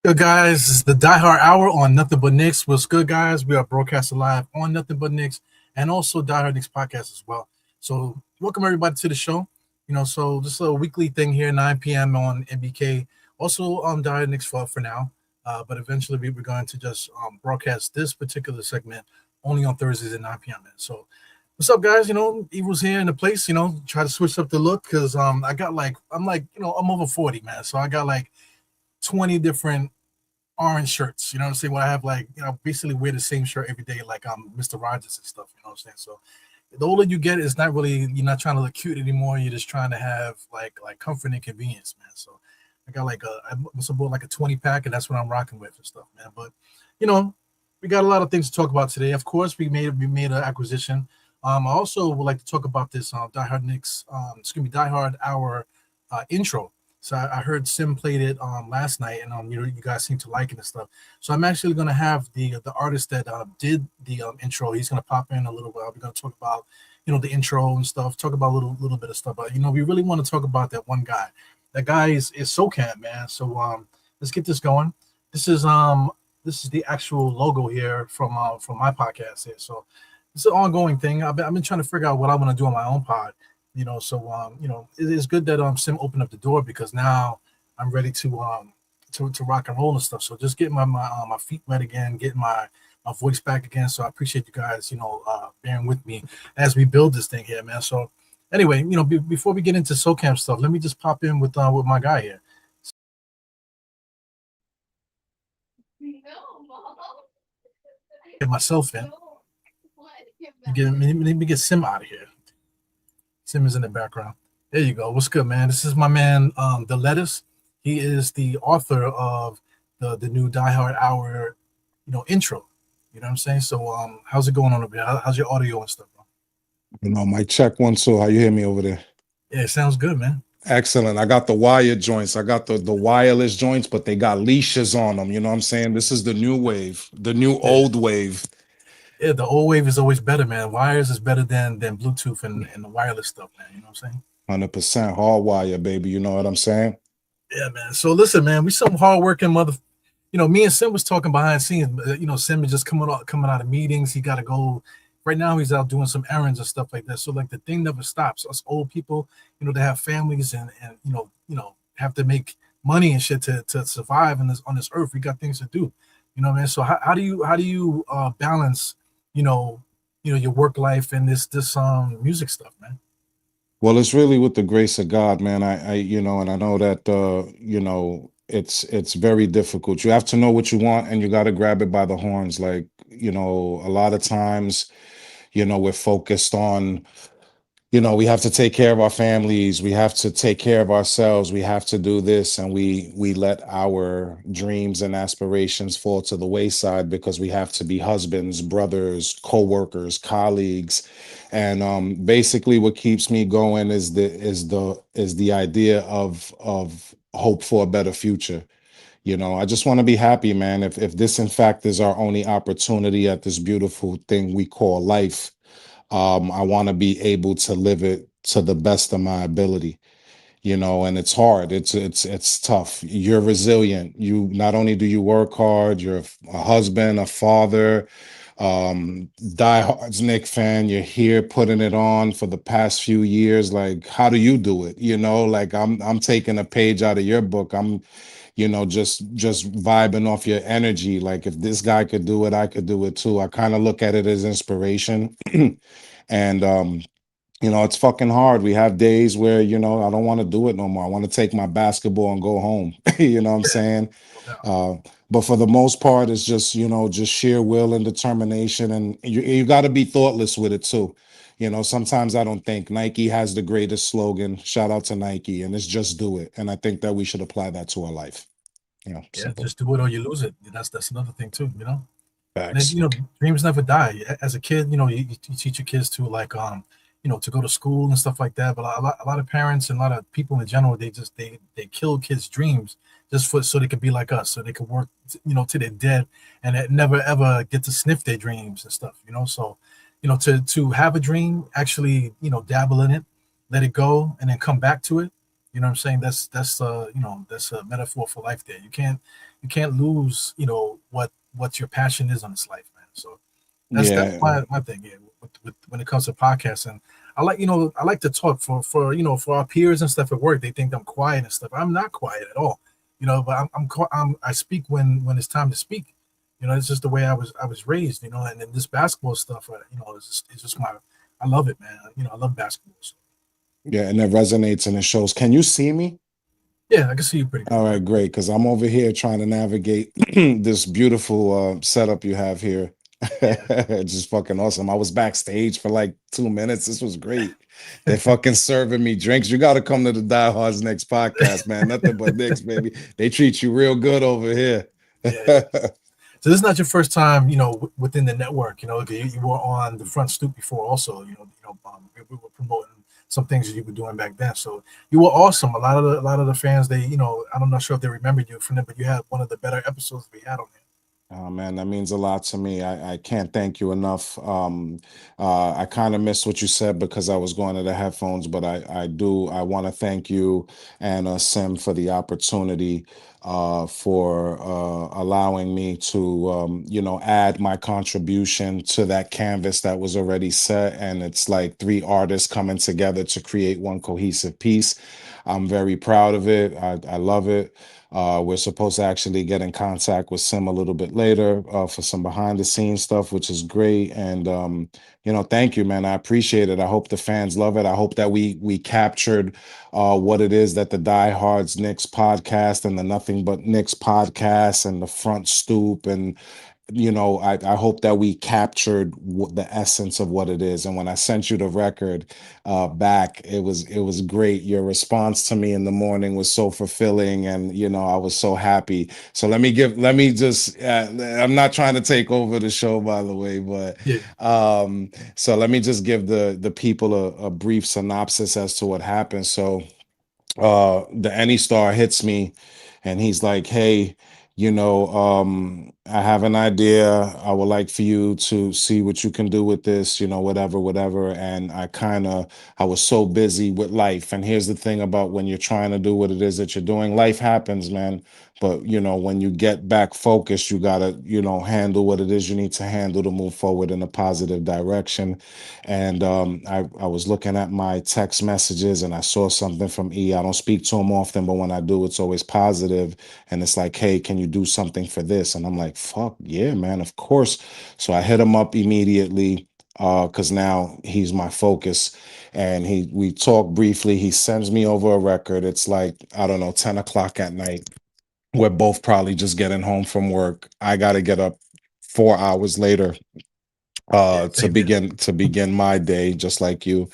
Good guys, it's the Diehard Hour on Nothing But Knicks. What's good, guys? We are broadcasting live on Nothing But Knicks and also Diehard Knicks podcast as well. So, welcome everybody to the show. So this is a weekly thing here, 9 p.m. on NBK. Also, Diehard Knicks for now, but eventually we're going to just broadcast this particular segment only on Thursdays at 9 p.m. So, what's up, guys? Evil's here in the place. Try to switch up the look because I got I'm over 40, man. So I got like 20 different orange shirts. You know what I'm saying? Where I have basically wear the same shirt every day, like Mr. Rogers and stuff. You know what I'm saying? So the older you get, it's not really you're not trying to look cute anymore. You're just trying to have like comfort and convenience, man. So I got I must have bought like a 20 pack, and that's what I'm rocking with and stuff, man. But you know, we got a lot of things to talk about today. Of course, we made an acquisition. I also would like to talk about this Die Hard Knicks, Die Hard Hour intro. So I heard Sim played it last night, and you guys seem to like it and stuff. So I'm actually gonna have the artist that did the intro. He's gonna pop in a little while. We're gonna talk about the intro and stuff. Talk about a little bit of stuff. But we really want to talk about that one guy. That guy is Sochan, man. So let's get this going. This is this is the actual logo here from my podcast here. So it's an ongoing thing. I've been trying to figure out what I want to do on my own pod. It's good that Sim opened up the door because now I'm ready to rock and roll and stuff. So just getting my feet wet again, getting my voice back again. So I appreciate you guys, bearing with me as we build this thing here, man. So anyway, before we get into SoCam stuff, let me just pop in with my guy here. Get myself in. Let me get Sim out of here. Sim is in the background. There you go. What's good, man? This is my man, The Lettuce. He is the author of the new Die Hard Hour, intro. You know what I'm saying? So, how's it going on over here? How's your audio and stuff, bro? Mic check 1 2. How you hear me over there? Yeah, it sounds good, man. Excellent. I got the wired joints. I got the wireless joints, but they got leashes on them. You know what I'm saying? This is the new wave, the new Yeah, old wave. yeah. The old wave is always better, man. Wires is better than Bluetooth and the wireless stuff, man. You know what I'm saying? 100% hardwire, baby. You know what I'm saying? Yeah, man. So listen, man, we some hardworking mother. Me and Sim was talking behind scenes. Sim is just coming out of meetings. He got to go. Right now, he's out doing some errands and stuff like that. So like the thing never stops. Us old people, they have families and have to make money and shit to survive on this earth. We got things to do. You know, man. So how do you balance, your work life and this music stuff, man? Well, it's really with the grace of God, man. And I know that it's very difficult. You have to know what you want and you got to grab it by the horns. Like, a lot of times, we're focused on we have to take care of our families, we have to take care of ourselves, we have to do this, and we let our dreams and aspirations fall to the wayside because we have to be husbands, brothers, co-workers, colleagues. And basically what keeps me going is the idea of hope for a better future. I just want to be happy, man. If this in fact is our only opportunity at this beautiful thing we call life, I want to be able to live it to the best of my ability. And it's hard. It's tough. You're resilient. You not only do you work hard, you're a husband, a father, diehard Nick fan. You're here putting it on for the past few years. Like, how do you do it? Like I'm taking a page out of your book. I'm just vibing off your energy. Like, if this guy could do it, I could do it too. I kind of look at it as inspiration. And it's fucking hard. We have days where I don't want to do it no more. I want to take my basketball and go home. You know what I'm saying? No doubt. uh but for the most part, it's just just sheer will and determination, and you got to be thoughtless with it too. Sometimes I don't think Nike has the greatest slogan. Shout out to Nike, and it's just do it. And I think that we should apply that to our life. Yeah, Simple. just do it or you lose it. That's another thing too. And then, Facts. dreams never die. As a kid, you teach your kids to to go to school and stuff like that. But a lot of parents and a lot of people in general, they kill kids' dreams just so they could be like us, so they could work, to their dead, and they never ever get to sniff their dreams and stuff. So to have a dream, actually, dabble in it, let it go, and then come back to it. You know what I'm saying? That's a metaphor for life there. You can't lose, what your passion is on this life, man. So that's Yeah, my thing here with when it comes to podcasting. I like to talk for our peers and stuff at work. They think I'm quiet and stuff. I'm not quiet at all, but I speak when it's time to speak. It's just the way I was raised, and then this basketball stuff, it's just I love it, man. I love basketball. So, yeah, and it resonates and it shows. Can you see me? yeah, I can see you pretty good, All man. right, great. Because I'm over here trying to navigate this beautiful setup you have here. Yeah, It's just fucking awesome. I was backstage for like 2 minutes. This was great. They're fucking serving me drinks. You got to come to the Diehard's next podcast, man. Nothing but Knicks, baby. They treat you real good over here. yeah, yeah. So this is not your first time, within the network. You were on the front stoop before, also. We were promoting some things that you were doing back then. So you were awesome. A lot of the fans, I'm not sure if they remembered you from it, but you had one of the better episodes we had on there. Oh man, that means a lot to me. I can't thank you enough. I kind of missed what you said because I was going to the headphones, but I want to thank you and Sim for the opportunity, for allowing me to add my contribution to that canvas that was already set, and it's like three artists coming together to create one cohesive piece. I'm very proud of it. I love it. We're supposed to actually get in contact with Sim a little bit later for some behind the scenes stuff, which is great. And thank you, man. I appreciate it. I hope the fans love it. I hope that we captured what it is that the Diehards Knicks podcast and the Nothing But Knicks podcast and the Front Stoop and I hope that we captured the essence of what it is. And when I sent you the record back, it was great. Your response to me in the morning was so fulfilling, and I was so happy. So I'm not trying to take over the show, by the way, but Yeah, so let me just give the people a brief synopsis as to what happened. So the Any Star hits me and he's like, hey, I have an idea. I would like for you to see what you can do with this, whatever. And I was so busy with life. And here's the thing about when you're trying to do what it is that you're doing, life happens, man. But when you get back focused, you gotta, handle what it is you need to handle to move forward in a positive direction. And I was looking at my text messages and I saw something from E. I don't speak to him often, but when I do, it's always positive. And it's like, hey, can you do something for this? And I'm like, fuck yeah, man, of course. So I hit him up immediately because now he's my focus. And we talk briefly. He sends me over a record. It's like, I don't know, 10 o'clock at night. We're both probably just getting home from work. I got to get up 4 hours later yeah, to same here. begin my day, just like you.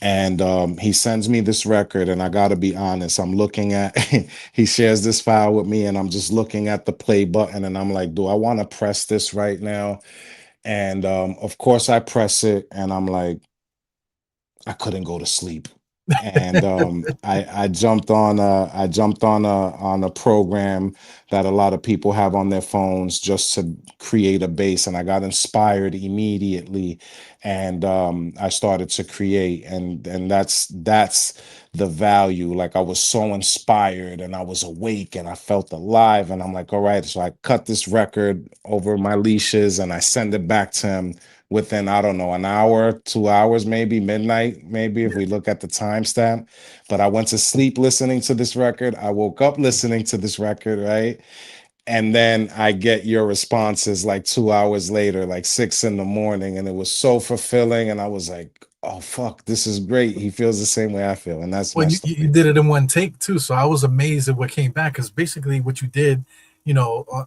And he sends me this record, and I gotta be honest, I'm looking at he shares this file with me, and I'm just looking at the play button, and I'm like, do I want to press this right now? And of course I press it, and I'm like, I couldn't go to sleep. And I jumped on a program that a lot of people have on their phones just to create a base, and I got inspired immediately, and I started to create, and that's the value. Like I was so inspired and I was awake and I felt alive, and I'm like, all right, so I cut this record over my leashes and I send it back to him within, I don't know, an hour, 2 hours, maybe midnight, maybe if Yeah. we look at the timestamp. But I went to sleep listening to this record. I woke up listening to this record, right? And then I get your responses like 2 hours later, like 6 in the morning. And it was so fulfilling. And I was like, oh, fuck, this is great. He feels the same way I feel. And that's Well, my you story. did it in one take too, so I was amazed at what came back because basically what you did,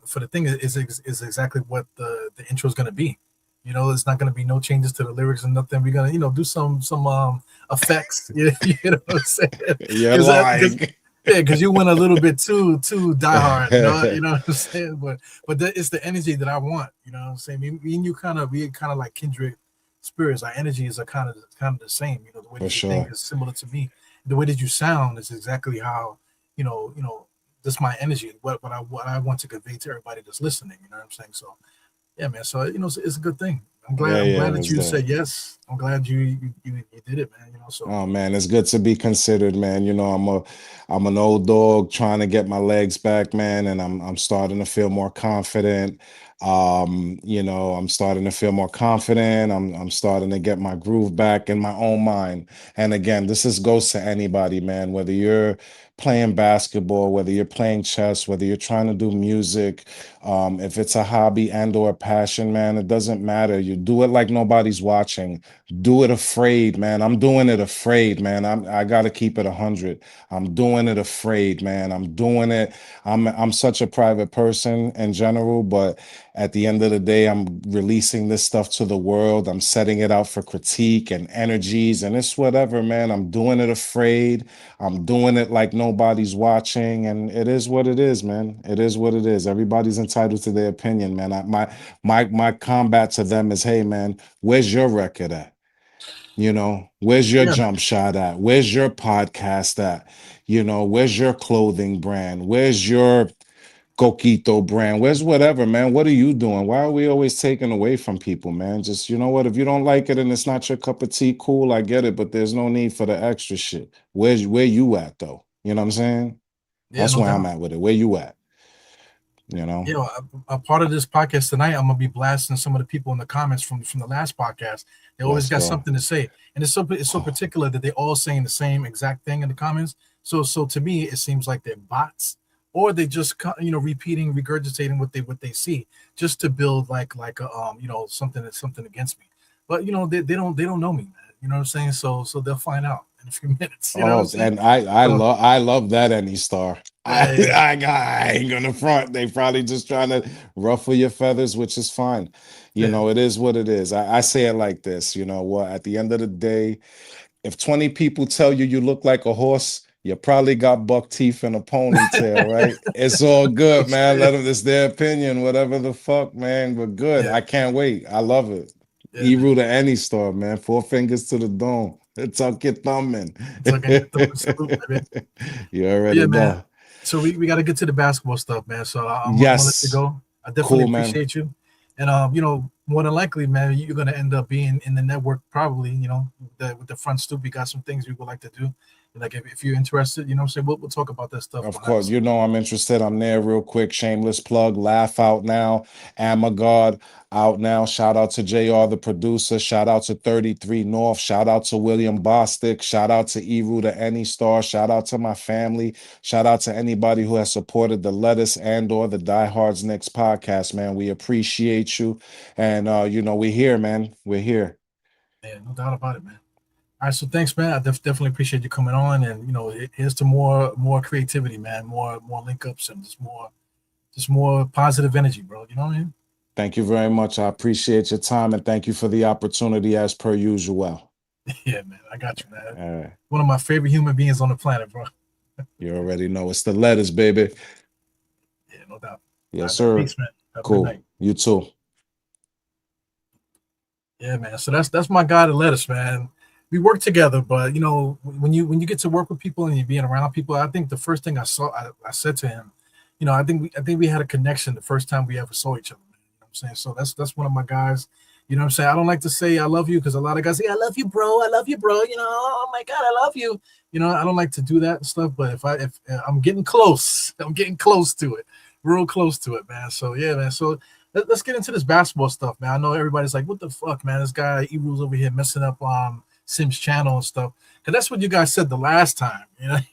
for the thing is exactly what the intro is going to be. There's not going to be no changes to the lyrics and nothing. We're gonna, do some effects. You know what I'm saying? You're Because lying. yeah, because you went a little bit too diehard. You know what I'm saying. But it's the energy that I want. You know what I'm saying. Me and you we kind of like kindred spirits. Our energy is a kind of the same. The way For that you think sure. is similar to me. The way that you sound is exactly how this my energy. What I want to convey to everybody that's listening. You know what I'm saying. So yeah, man. So it's a good thing. I'm glad. Yeah, I'm yeah, it glad that was you there. said yes. I'm glad you did it, man. So Oh man, it's good to be considered, man. I'm an old dog trying to get my legs back, man, and I'm starting to feel more confident. I'm starting to feel more confident. I'm starting to get my groove back in my own mind. And again, this is goes to anybody, man, whether you're playing basketball, whether you're playing chess, whether you're trying to do music, if it's a hobby and or a passion, man, it doesn't matter. You do it like nobody's watching. Do it afraid, man. I'm doing it afraid, man. I gotta keep it 100. I'm doing it afraid, man. I'm doing it. I'm such a private person in general, but at the end of the day, I'm releasing this stuff to the world. I'm setting it out for critique and energies, and it's whatever, man. I'm doing it afraid. I'm doing it like nobody's watching, and it is what it is, man. It is what it is. Everybody's entitled to their opinion, man. My combat to them is, hey, man, where's your record at? Where's your yeah, man. jump shot at? Where's your podcast at? Where's your clothing brand? Where's your coquito brand? Where's whatever, man? What are you doing? Why are we always taking away from people, man? Just, you know what? If you don't like it and it's not your cup of tea, cool, I get it, but there's no need for the extra shit. Where you at though? You know what I'm saying? Yeah, That's no where I'm doubt. at with it. Where you at? You know? A part of this podcast tonight, I'm gonna be blasting some of the people in the comments from the last podcast. They always Let's got go. something to say, and it's so particular that they all saying the same exact thing in the comments. So to me, it seems like they're bots, or they just repeating, regurgitating what they see, just to build like a something against me. But they don't know me, man. You know what I'm saying? So they'll find out in a few minutes. You know what I'm Oh, saying? and So I love that any star. yeah, I ain't gonna front. They probably just trying to ruffle your feathers, which is fine. yeah, It is what it is. I say it like this, you know what? At the end of the day, if 20 people tell you you look like a horse, you probably got buck teeth and a ponytail, right? It's all good, man. yeah, Let them, it's their opinion, whatever the fuck, man. But good. yeah, I can't wait. I love it. yeah, man. E-root to any star, man. Four fingers to the dome. Tuck your thumb in. So again, salute, baby. You But already yeah, man. know. So we got to get to the basketball stuff, man. So I'm gonna let you Yes. go. I definitely Cool, man. appreciate you, and more than likely, man, you're gonna end up being in the network probably. With the front stoop, we got some things we would like to do. Like if you're interested, what I'm saying, we'll talk about that stuff Of behind the course, scenes. I'm interested. I'm there real quick. Shameless plug. Laugh out now. Am a God out now. Shout out to JR, the producer. Shout out to 33 North. Shout out to William Bostick. Shout out to Eru to Any Star. Shout out to my family. Shout out to anybody who has supported the Lettuce and or the Diehards Knicks podcast, man. We appreciate you. And we're here, man. We're here. Yeah, no doubt about it, man. All right, so thanks, man. I definitely appreciate you coming on, and here's to more creativity, man, more link ups, and just more positive energy, bro. You know what I mean? Thank you very much. I appreciate your time and thank you for the opportunity as per usual. Yeah, man. I got you, man. All right. One of my favorite human beings on the planet, bro. You already know it's the letters, baby. Yeah, no doubt. All Yes, right, man. sir. Peace, man. Have a good night. Cool. You too. Yeah, man. So that's my guy, the lettuce, man. We work together, but when you get to work with people and you're being around people, I think the first thing I said to him, I think we had a connection the first time we ever saw each other. Man. You know what I'm saying? So that's one of my guys. You know what I'm saying? I don't like to say I love you because a lot of guys say I love you, bro. I love you, bro. Oh my god, I love you. I don't like to do that and stuff. But if I'm getting close, I'm getting close to it, real close to it, man. So yeah, man. So let's get into this basketball stuff, man. I know everybody's like, "What the fuck, man? This guy E-Rule's over here messing up Sim's channel and stuff." Because that's what you guys said the last time.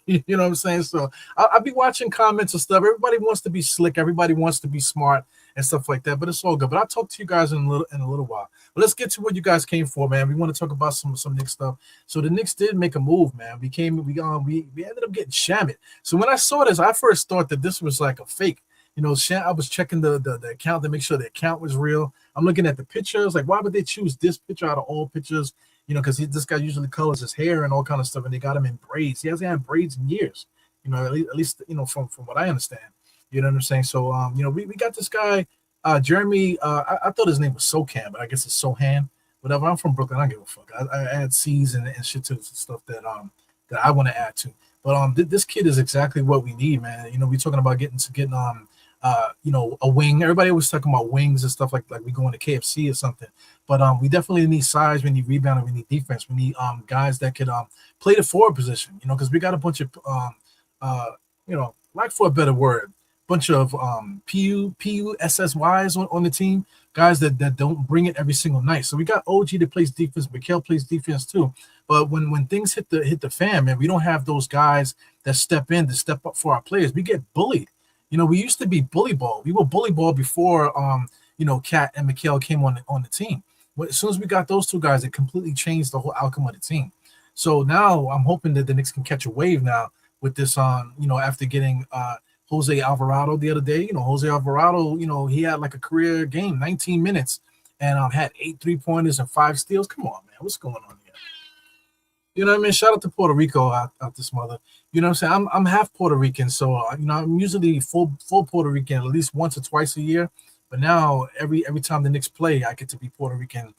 You know what I'm saying. So I'll be watching comments and stuff. Everybody wants to be slick. Everybody wants to be smart and stuff like that. But it's all good. But I'll talk to you guys in a little while. But let's get to what you guys came for, man. We want to talk about some Knicks stuff. So the Knicks did make a move, man. We ended up getting Shamit. So when I saw this, I first thought that this was like a fake. I was checking the account to make sure the account was real. I'm looking at the pictures. Like, why would they choose this picture out of all pictures? Because this guy usually colors his hair and all kind of stuff, and they got him in braids. He hasn't had braids in years. At least from what I understand. You know what I'm saying? So we got this guy, Jeremy. I thought his name was Sochan, but I guess it's Sohan. Whatever. I'm from Brooklyn. I don't give a fuck. I add C's and shit to stuff that I want to add to. But this kid is exactly what we need, man. We're talking about getting a wing. Everybody was talking about wings and stuff like we going to KFC or something. But we definitely need size. We need rebounding. We need defense. We need guys that could play the forward position. Because we got a bunch of like for a better word, bunch of PUSSYs on the team, guys that don't bring it every single night. So we got OG that plays defense, Mikal plays defense too. But when things hit the fan, man, we don't have those guys that step in to step up for our players. We get bullied. We used to be bully ball. We were bully ball before Cat and Mikal came on the team. As soon as we got those two guys, it completely changed the whole outcome of the team. So now I'm hoping that the Knicks can catch a wave now with this after getting Jose Alvarado the other day. Jose Alvarado, he had like a career game, 19 minutes, and had 8 3-pointers and 5 steals. Come on, man, what's going on here? You know what I mean? Shout out to Puerto Rico out this mother. You know what I'm saying? I'm half Puerto Rican, so I'm usually full Puerto Rican at least once or twice a year. But now every time the Knicks play, I get to be Puerto Rican,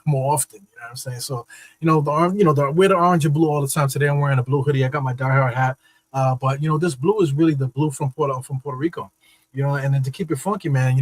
more often. You know what I'm saying? So, wear the orange and blue all the time. Today I'm wearing a blue hoodie. I got my Diehard hat. But this blue is really the blue from Puerto Rico. And then to keep it funky, man,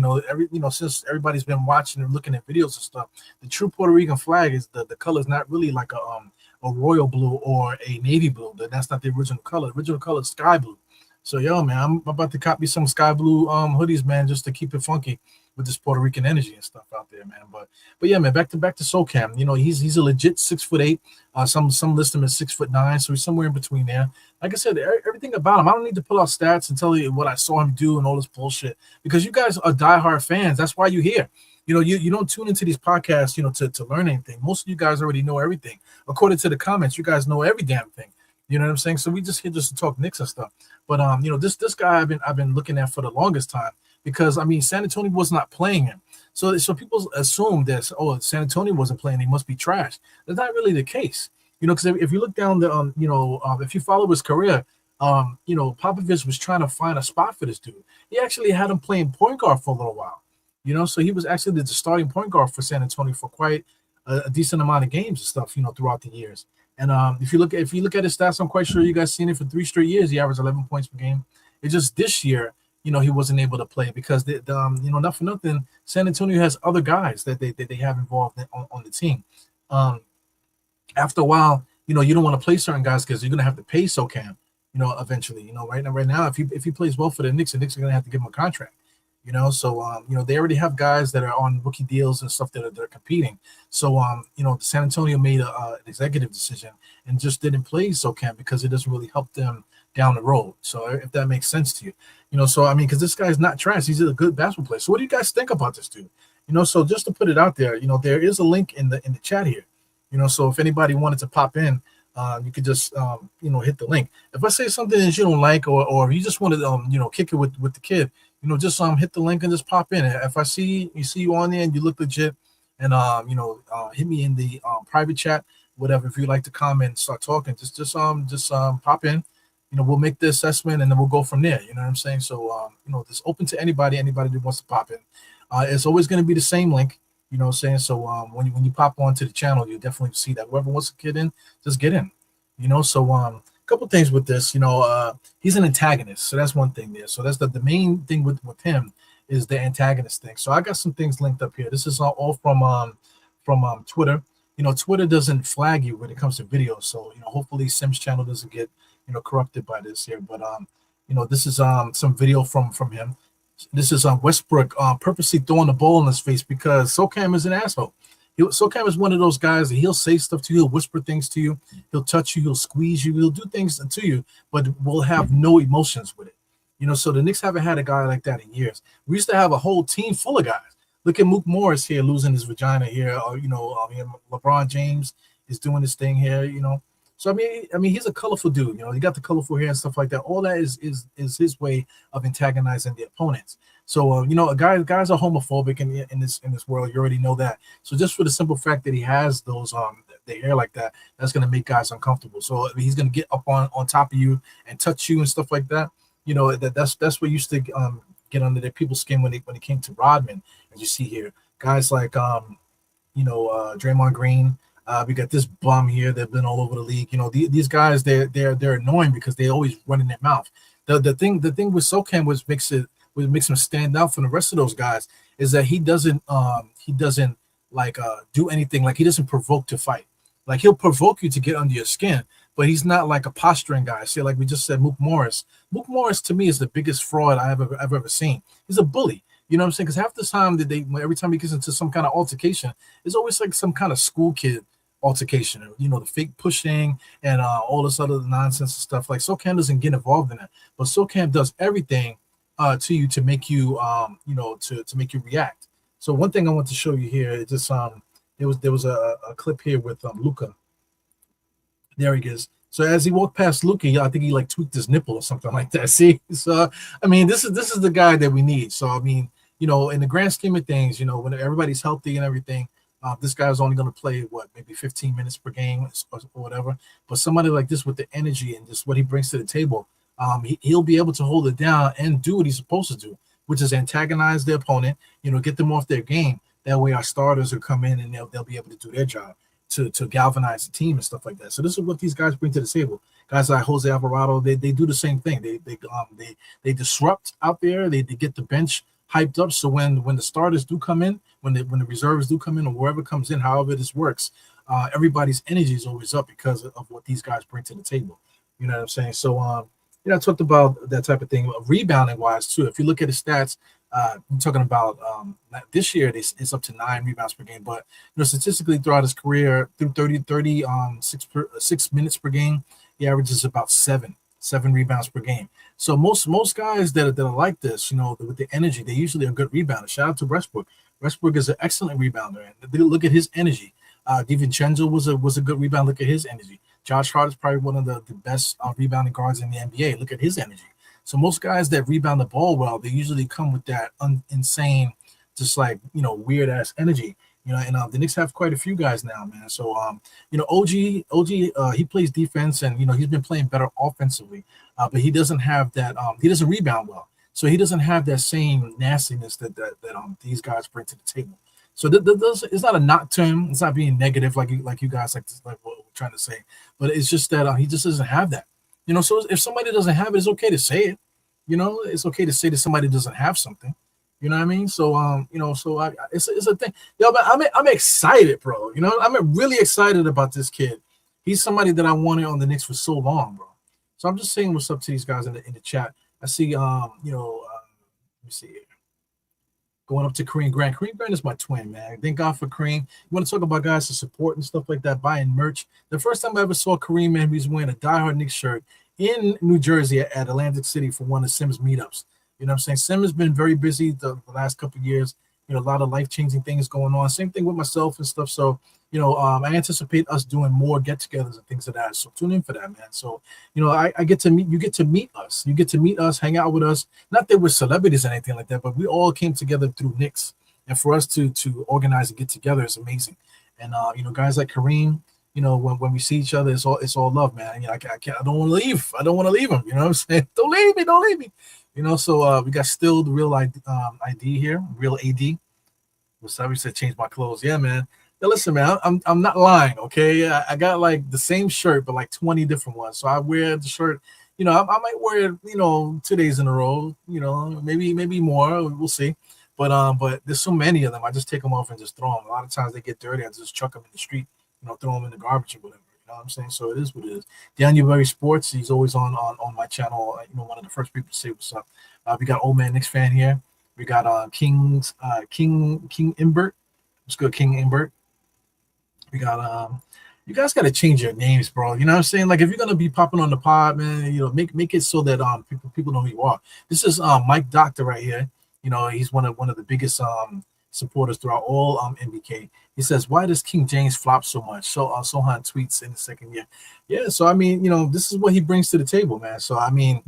since everybody's been watching and looking at videos and stuff, the true Puerto Rican flag is the color is not really like a royal blue or a navy blue. That's not the original color. The original color is sky blue. So, man, I'm about to copy some sky blue hoodies, man, just to keep it funky with this Puerto Rican energy and stuff out there, man. But yeah, man, back to Sochan. He's a legit 6'8". Some list him as 6'9", so he's somewhere in between there. Like I said, everything about him, I don't need to pull out stats and tell you what I saw him do and all this bullshit, because you guys are diehard fans. That's why you're here. You don't tune into these podcasts, to learn anything. Most of you guys already know everything. According to the comments, you guys know every damn thing. You know what I'm saying? So we just here just to talk Knicks and stuff. But this guy I've been looking at for the longest time, because San Antonio was not playing him. So people assume that San Antonio wasn't playing, he must be trash. That's not really the case. Because if you look down the if you follow his career, Popovich was trying to find a spot for this dude. He actually had him playing point guard for a little while. So he was actually the starting point guard for San Antonio for quite a decent amount of games and stuff, throughout the years. And if you look at his stats, I'm quite sure you guys seen it for 3 straight years. He averaged 11 points per game. It's just this year, he wasn't able to play because not for nothing, San Antonio has other guys that they have involved on the team. After a while, you don't want to play certain guys because you're gonna have to pay Sochan, eventually. Right now, if he plays well for the Knicks are gonna have to give him a contract. So they already have guys that are on rookie deals and stuff that are competing. So San Antonio made an executive decision and just didn't play Sochan because it doesn't really help them down the road. So if that makes sense to you, because this guy's not trash, he's a good basketball player. So what do you guys think about this dude? So just to put it out there, there is a link in the chat here. So if anybody wanted to pop in, you could just hit the link. If I say something that you don't like, or you just want to kick it with the kid, just hit the link and just pop in. If I see you on there and you look legit, and hit me in the private chat, whatever. If you like to comment and start talking, just pop in. We'll make the assessment and then we'll go from there. You know what I'm saying? So it's open to anybody that wants to pop in. It's always going to be the same link. You know what I'm saying? So when you pop onto the channel, you'll definitely see that whoever wants to get in, just get in. So a couple things with this. He's an antagonist, so that's one thing there. So that's the main thing with him is the antagonist thing. So I got some things linked up here. This is all from Twitter. Twitter doesn't flag you when it comes to videos. So hopefully Sim's channel doesn't get corrupted by this here. But this is some video from him. This is Westbrook purposely throwing the ball in his face because Sochan is an asshole. Sochan is one of those guys that he'll say stuff to you, he'll whisper things to you, he'll touch you, he'll squeeze you, he'll do things to you, but will have no emotions with it. So the Knicks haven't had a guy like that in years. We used to have a whole team full of guys. Look at Mook Morris here losing his vagina here. LeBron James is doing this thing here. So I mean, he's a colorful dude. He got the colorful hair and stuff like that. All that is his way of antagonizing the opponents. So guys are homophobic in this world. You already know that. So just for the simple fact that he has those the hair like that, that's gonna make guys uncomfortable. So he's gonna get up on top of you and touch you and stuff like that. That's what used to get under their people's skin when it came to Rodman. As you see here, guys like Draymond Green. We got this bum here that's been all over the league. These guys they're annoying because they always run in their mouth. The thing with Sochan makes it what makes him stand out from the rest of those guys is that he doesn't like do anything. Like he doesn't provoke to fight. Like he'll provoke you to get under your skin, but he's not like a posturing guy. See, like we just said, Mook Morris. Mook Morris to me is the biggest fraud I've ever seen. He's a bully. You know what I'm saying? Because half the time that every time he gets into some kind of altercation, it's always like some kind of school kid altercation. You know, the fake pushing and all this other nonsense and stuff. Like Sochan doesn't get involved in that, but Sochan does everything to you to make you, to make you react. So one thing I want to show you here is this. There was a clip here with Luca. There he is. So as he walked past Luca, I think he like tweaked his nipple or something like that. See, so I mean, this is the guy that we need. So I mean, in the grand scheme of things, when everybody's healthy and everything, this guy's only going to play maybe 15 minutes per game or whatever. But somebody like this with the energy and just what he brings to the table, he'll be able to hold it down and do what he's supposed to do, which is antagonize the opponent. Get them off their game. That way, our starters will come in and they'll be able to do their job to galvanize the team and stuff like that. So this is what these guys bring to the table. Guys like Jose Alvarado, they do the same thing. They disrupt out there. They get the bench hyped up. So when the starters do come in, when the reserves do come in, or whoever comes in, however this works, everybody's energy is always up because of what these guys bring to the table. You know what I'm saying? So I talked about that type of thing. Rebounding wise too, if you look at the stats. I'm talking about this year, it's up to 9 rebounds per game. But statistically throughout his career, through 6 minutes per game, he averages about seven rebounds per game. So most guys that are like this, with the energy, they usually are good rebounders. Shout out to Westbrook. Westbrook is an excellent rebounder, and look at his energy. DiVincenzo was a good rebounder. Look at his energy. Josh Hart is probably one of the best rebounding guards in the NBA. Look at his energy. So most guys that rebound the ball well, they usually come with that insane, just like, weird ass energy, and the Knicks have quite a few guys now, man. So, OG, he plays defense and, he's been playing better offensively, but he doesn't have that, he doesn't rebound well. So he doesn't have that same nastiness that these guys bring to the table. So it's not a knock to him. It's not being negative like you guys like what we're trying to say, but it's just that he just doesn't have that. So if somebody doesn't have it, it's okay to say it. It's okay to say that somebody doesn't have something. You know what I mean? So it's a thing. Yo, but I'm excited, bro. I'm really excited about this kid. He's somebody that I wanted on the Knicks for so long, bro. So I'm just saying what's up to these guys in the chat. I see let me see here. Going up to Kareem Grant. Kareem Grant is my twin, man. Thank God for Kareem. You want to talk about guys to support and stuff like that, buying merch. The first time I ever saw Kareem, man, he was wearing a Diehard Knicks shirt in New Jersey at Atlantic City for one of Sim's meetups. You know what I'm saying? Sim has been very busy the last couple of years. A lot of life-changing things going on. Same thing with myself and stuff. So, I anticipate us doing more get-togethers and things of that. So tune in for that, man. So, I get to meet, you get to meet us. You get to meet us, hang out with us. Not that we're celebrities or anything like that, but we all came together through Knicks. And for us to organize and get together is amazing. And, guys like Kareem, when we see each other, it's all love, man. I don't want to leave. I don't want to leave him. You know what I'm saying? Don't leave me. So we got still the real ID here, real AD. Wasabi said, change my clothes. Yeah, man. Now listen, man, I'm not lying, okay? I got like the same shirt, but like 20 different ones. So I wear the shirt, I might wear it, 2 days in a row, maybe more. We'll see. But there's so many of them. I just take them off and just throw them. A lot of times they get dirty. I just chuck them in the street, throw them in the garbage or whatever. You know what I'm saying? So it is what it is. Daniel Berry Sports, he's always on my channel. One of the first people to say what's up. We got Old Man Knicks fan here. We got King Imbert. What's good, King Imbert? We got you guys got to change your names, bro. You know what I'm saying? Like if you're gonna be popping on the pod, man, make it so that people know who you are. This is Mike Doctor right here. He's one of the biggest supporters throughout all MBK. He says, why does King James flop so much? So Sohan tweets in the second year. Yeah, so I mean, this is what he brings to the table, man. So I mean,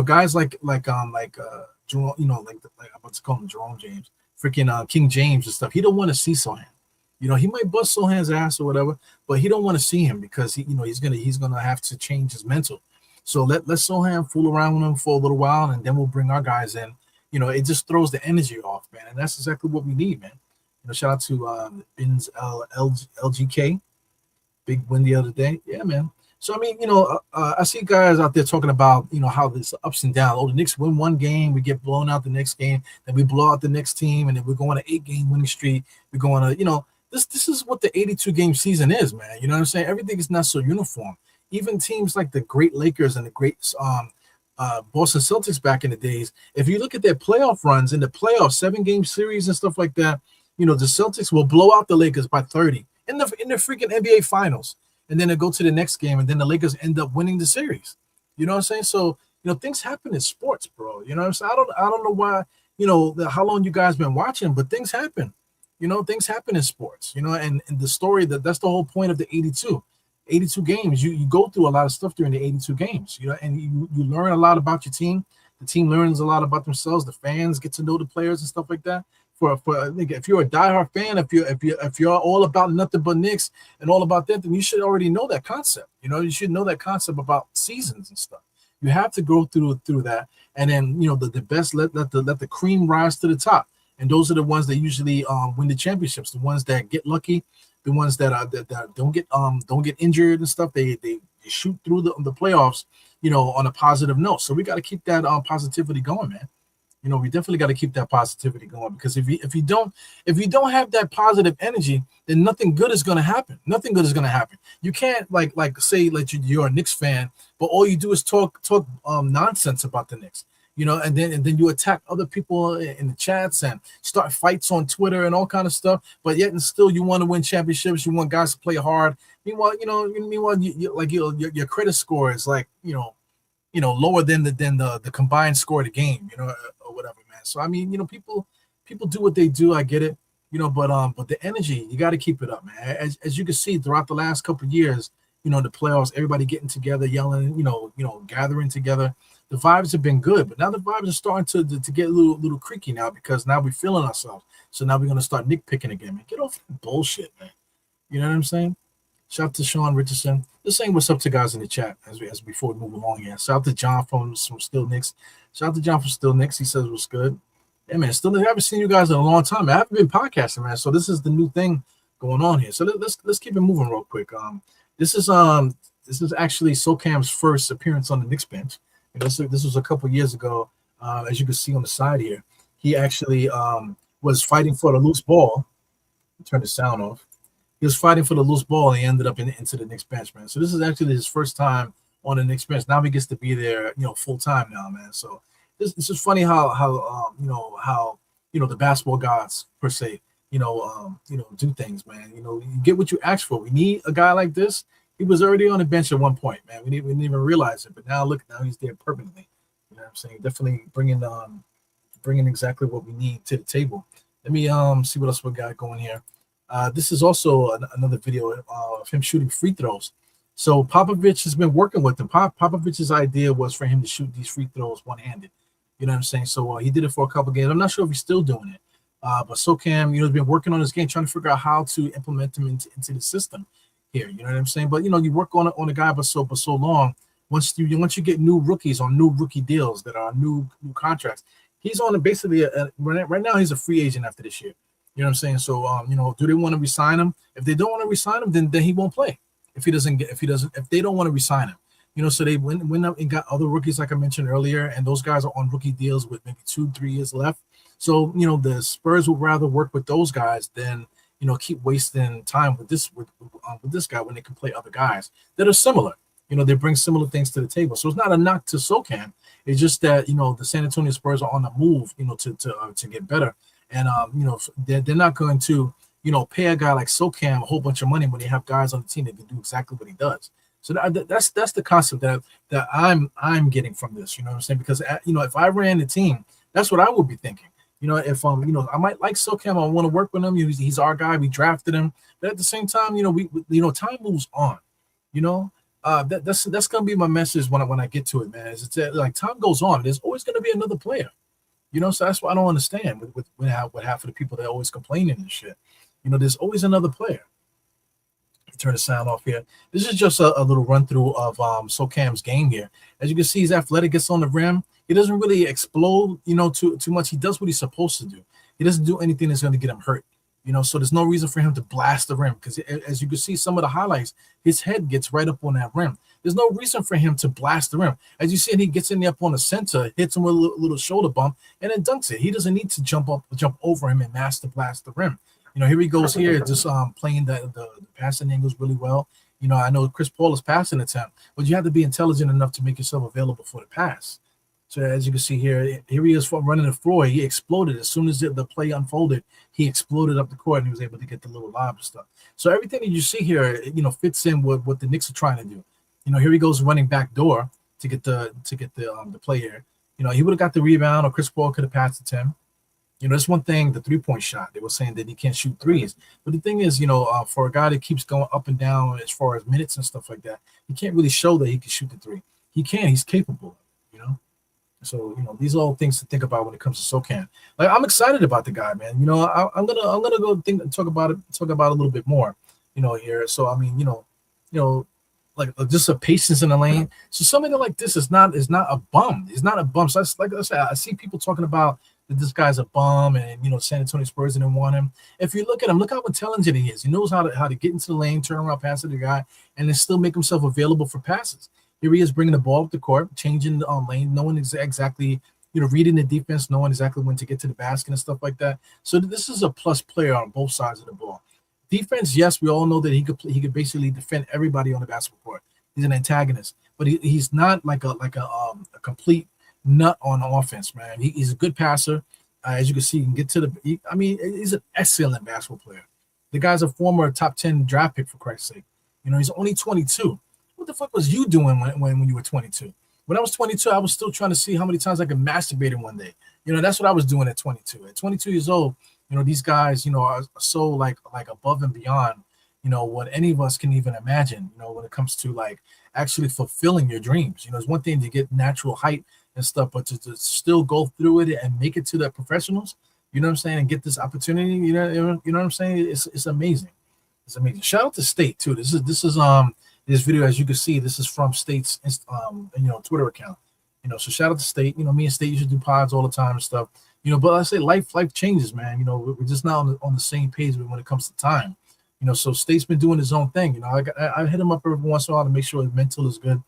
guys like Jerome, like I'm about to call him Jerome James, freaking King James and stuff. He don't want to see Sohan. He might bust Sohan's ass or whatever, but he don't want to see him because he's gonna have to change his mental. So let Sohan fool around with him for a little while, and then we'll bring our guys in. It just throws the energy off, man, and that's exactly what we need, man. Shout out to Bins LGK, big win the other day. Yeah, man. So I mean, I see guys out there talking about how this ups and downs. Oh, the Knicks win one game, we get blown out the next game, then we blow out the next team, and then we're going on an 8-game winning streak. We're going to this is what the 82 game season is, man. You know what I'm saying? Everything is not so uniform. Even teams like the great Lakers and the great Boston Celtics back in the days, if you look at their playoff runs in the playoff 7-game series and stuff like that, the Celtics will blow out the Lakers by 30 in the freaking NBA Finals, and then they go to the next game, and then the Lakers end up winning the series. You know what I'm saying? So things happen in sports, bro. You know what I'm saying? I don't know why how long you guys been watching, but things happen. Things happen in sports. And the story that's the whole point of the 82 games. You go through a lot of stuff during the 82 games, and you learn a lot about your team. The team learns a lot about themselves. The fans get to know the players and stuff like that. If you're a diehard fan, if you're all about nothing but Knicks and all about that, then you should already know that concept. You should know that concept about seasons and stuff. You have to go through that, and then the best let the cream rise to the top. And those are the ones that usually win the championships. The ones that get lucky, the ones that don't get injured and stuff. They shoot through the playoffs, on a positive note. So we got to keep that positivity going, man. We definitely got to keep that positivity going, because if you don't have that positive energy, then nothing good is going to happen. Nothing good is going to happen. You can't say you're a Knicks fan, but all you do is talk nonsense about the Knicks. And then you attack other people in the chats and start fights on Twitter and all kind of stuff. But yet and still, you want to win championships. You want guys to play hard. Meanwhile, your credit score is lower than the combined score of the game, or whatever, man. So I mean, people do what they do. I get it, but the energy, you got to keep it up, man. As you can see throughout the last couple of years, the playoffs, everybody getting together, yelling, gathering together. The vibes have been good, but now the vibes are starting to get a little creaky now, because now we're feeling ourselves. So now we're gonna start nitpicking again, man. Get off that bullshit, man. You know what I'm saying? Shout out to Sean Richardson. Just saying what's up to guys in the chat as before we move along here. Shout out to John from Still Knicks. Shout out to John from Still Knicks. He says what's good. Yeah, man. Still, I haven't seen you guys in a long time. I haven't been podcasting, man. So this is the new thing going on here. So let's keep it moving real quick. This is actually Sochan's first appearance on the Knicks bench. This was a couple years ago. As you can see on the side here, he actually was fighting for the loose ball. Turn the sound off. He was fighting for the loose ball, and he ended up into the Knicks bench, man. So this is actually his first time on the Knicks bench. Now he gets to be there, full time now, man. So this is funny how the basketball gods per se, do things, man. You get what you ask for. We need a guy like this. He was already on the bench at one point, man. We didn't even realize it, but now he's there permanently. You know what I'm saying? Definitely bringing exactly what we need to the table. Let me see what else we got going here. This is also another video of him shooting free throws. So Popovich has been working with him. Popovich's idea was for him to shoot these free throws one-handed. You know what I'm saying? So he did it for a couple games. I'm not sure if he's still doing it. But Sochan, has been working on his game, trying to figure out how to implement him into the system here. You know what I'm saying? But you work on a guy for so long. Once you get new rookies on new rookie deals that are new contracts, he's on basically right now he's a free agent after this year. You know what I'm saying? So do they want to resign him? If they don't want to resign him, then he won't play. If they don't want to resign him, so they went up and got other rookies like I mentioned earlier, and those guys are on rookie deals with maybe 2-3 years left. So the Spurs would rather work with those guys than keep wasting time with this guy when they can play other guys that are similar. They bring similar things to the table. So it's not a knock to Sochan. It's just that the San Antonio Spurs are on the move, to get better. And they're not going to pay a guy like Sochan a whole bunch of money when they have guys on the team that can do exactly what he does. So that's the concept that I'm getting from this. You know what I'm saying? Because if I ran the team, that's what I would be thinking. If I might like Sochan, I want to work with him. He's our guy. We drafted him, but at the same time, we time moves on. That's gonna be my message when I get to it, man. It's like time goes on. There's always gonna be another player. So that's what I don't understand with half of the people that are always complaining and shit. There's always another player. Turn the sound off here. This is just a little run through of Sochan's game here. As you can see, he's athletic, gets on the rim. He doesn't really explode, too much. He does what he's supposed to do. He doesn't do anything that's going to get him hurt. So there's no reason for him to blast the rim, because as you can see, some of the highlights, his head gets right up on that rim. There's no reason for him to blast the rim. As you see, he gets in there up on the center, hits him with a little shoulder bump, and then dunks it. He doesn't need to jump over him and master blast the rim. Here he goes here, just playing the passing angles really well. I know Chris Paul is passing attempt, but you have to be intelligent enough to make yourself available for the pass. So as you can see here he is running the floor. He exploded as soon as the play unfolded. He exploded up the court and he was able to get the little lob and stuff. So everything that you see here, fits in with what the Knicks are trying to do. Here he goes running back door to get the play here. He would have got the rebound, or Chris Paul could have passed it to him. That's one thing, the three-point shot. They were saying that he can't shoot threes. But the thing is, for a guy that keeps going up and down as far as minutes and stuff like that, he can't really show that he can shoot the three. He can. He's capable, So, these are all things to think about when it comes to Sochan. Like, I'm excited about the guy, man. I'm gonna go talk about it a little bit more, here. So, I mean, like just a patience in the lane. So somebody like this is not a bum. He's not a bum. So like I said, I see people talking about that this guy's a bum, and San Antonio Spurs didn't want him. If you look at him, look how intelligent he is. He knows how to get into the lane, turn around, pass to the guy, and then still make himself available for passes. Here he is bringing the ball up the court, changing the lane, knowing exactly, reading the defense, knowing exactly when to get to the basket and stuff like that. So this is a plus player on both sides of the ball. Defense, yes, we all know that he could basically defend everybody on the basketball court. He's an antagonist, but he's not like a complete nut on offense, man. He's a good passer. As you can see, he can get to the. He's an excellent basketball player. The guy's a former top 10 draft pick, for Christ's sake. He's only 22. What the fuck was you doing when you were 22? When I was 22, I was still trying to see how many times I could masturbate in one day. That's what I was doing at 22. At 22 years old, these guys, are so like above and beyond, what any of us can even imagine, when it comes to like actually fulfilling your dreams. It's one thing to get natural height and stuff, but to still go through it and make it to the professionals, you know what I'm saying, and get this opportunity, you know what I'm saying? It's amazing. It's amazing. Shout out to State too. This is this video, as you can see, this is from State's Twitter account. So shout out to State. Me and State used to do pods all the time and stuff. But I say life changes, man. We're just not on the same page when it comes to time. So State's been doing his own thing. I hit him up every once in a while to make sure his mental is good.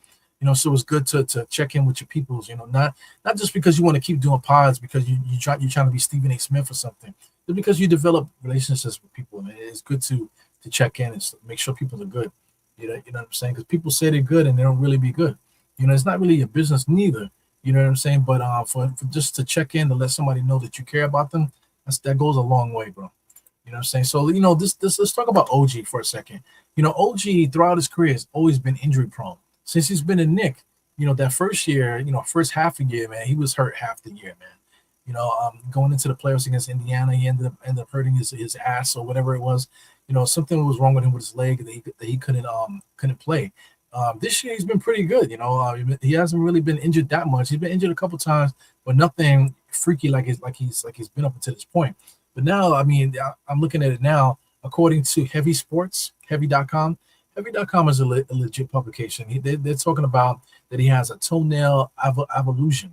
So it's good to check in with your peoples. Not just because you want to keep doing pods because you're trying to be Stephen A. Smith or something, but because you develop relationships with people, and it's good to check in and make sure people are good. You know what I'm saying? Because people say they're good and they don't really be good. It's not really your business neither. You know what I'm saying? But for just to check in to let somebody know that you care about them, that goes a long way, bro. You know what I'm saying? So this let's talk about OG for a second. OG throughout his career has always been injury prone. Since he's been a Knick, that first year, first half a year, man, he was hurt half the year, man. Going into the playoffs against Indiana, he ended up hurting his ass or whatever it was. Something was wrong with him with his leg that he couldn't play. This year he's been pretty good. He hasn't really been injured that much. He's been injured a couple times, but nothing freaky like he's been up until this point. But now, I'm looking at it now. According to Heavy Sports, Heavy.com. Heavy.com is a legit publication. They're talking about that he has a toenail avulsion,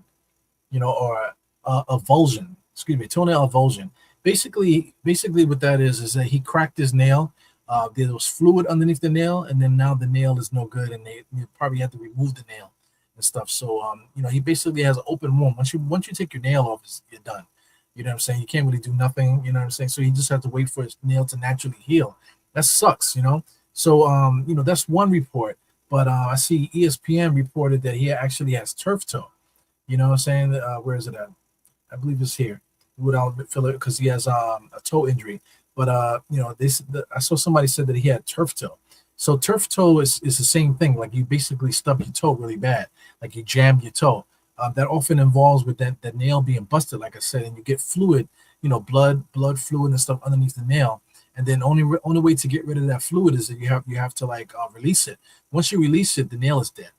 or avulsion. Excuse me, toenail avulsion. Basically, what that is that he cracked his nail. There was fluid underneath the nail, and then now the nail is no good, and they probably have to remove the nail and stuff. So, he basically has an open wound. Once you take your nail off, you're done. You know what I'm saying? You can't really do nothing. You know what I'm saying? So you just have to wait for his nail to naturally heal. That sucks, So, that's one report. But I see ESPN reported that he actually has turf toe. You know what I'm saying? Where is it at? I believe it's here. Because he has a toe injury. But I saw somebody said that he had turf toe. So turf toe is the same thing. Like you basically stub your toe really bad. Like you jam your toe. That often involves with that nail being busted, like I said, and you get fluid, blood fluid and stuff underneath the nail. And then only way to get rid of that fluid is that you have to release it. Once you release it, the nail is dead.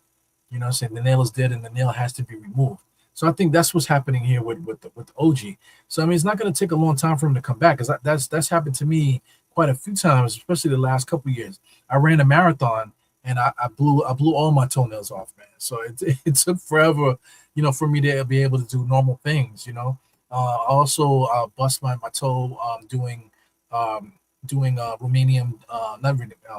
You know what I'm saying? The nail is dead and the nail has to be removed. So I think that's what's happening here with OG. So it's not going to take a long time for him to come back, because that's happened to me quite a few times, especially the last couple of years. I ran a marathon and I blew all my toenails off, man. So it took forever, for me to be able to do normal things. I also bust my toe doing Romanian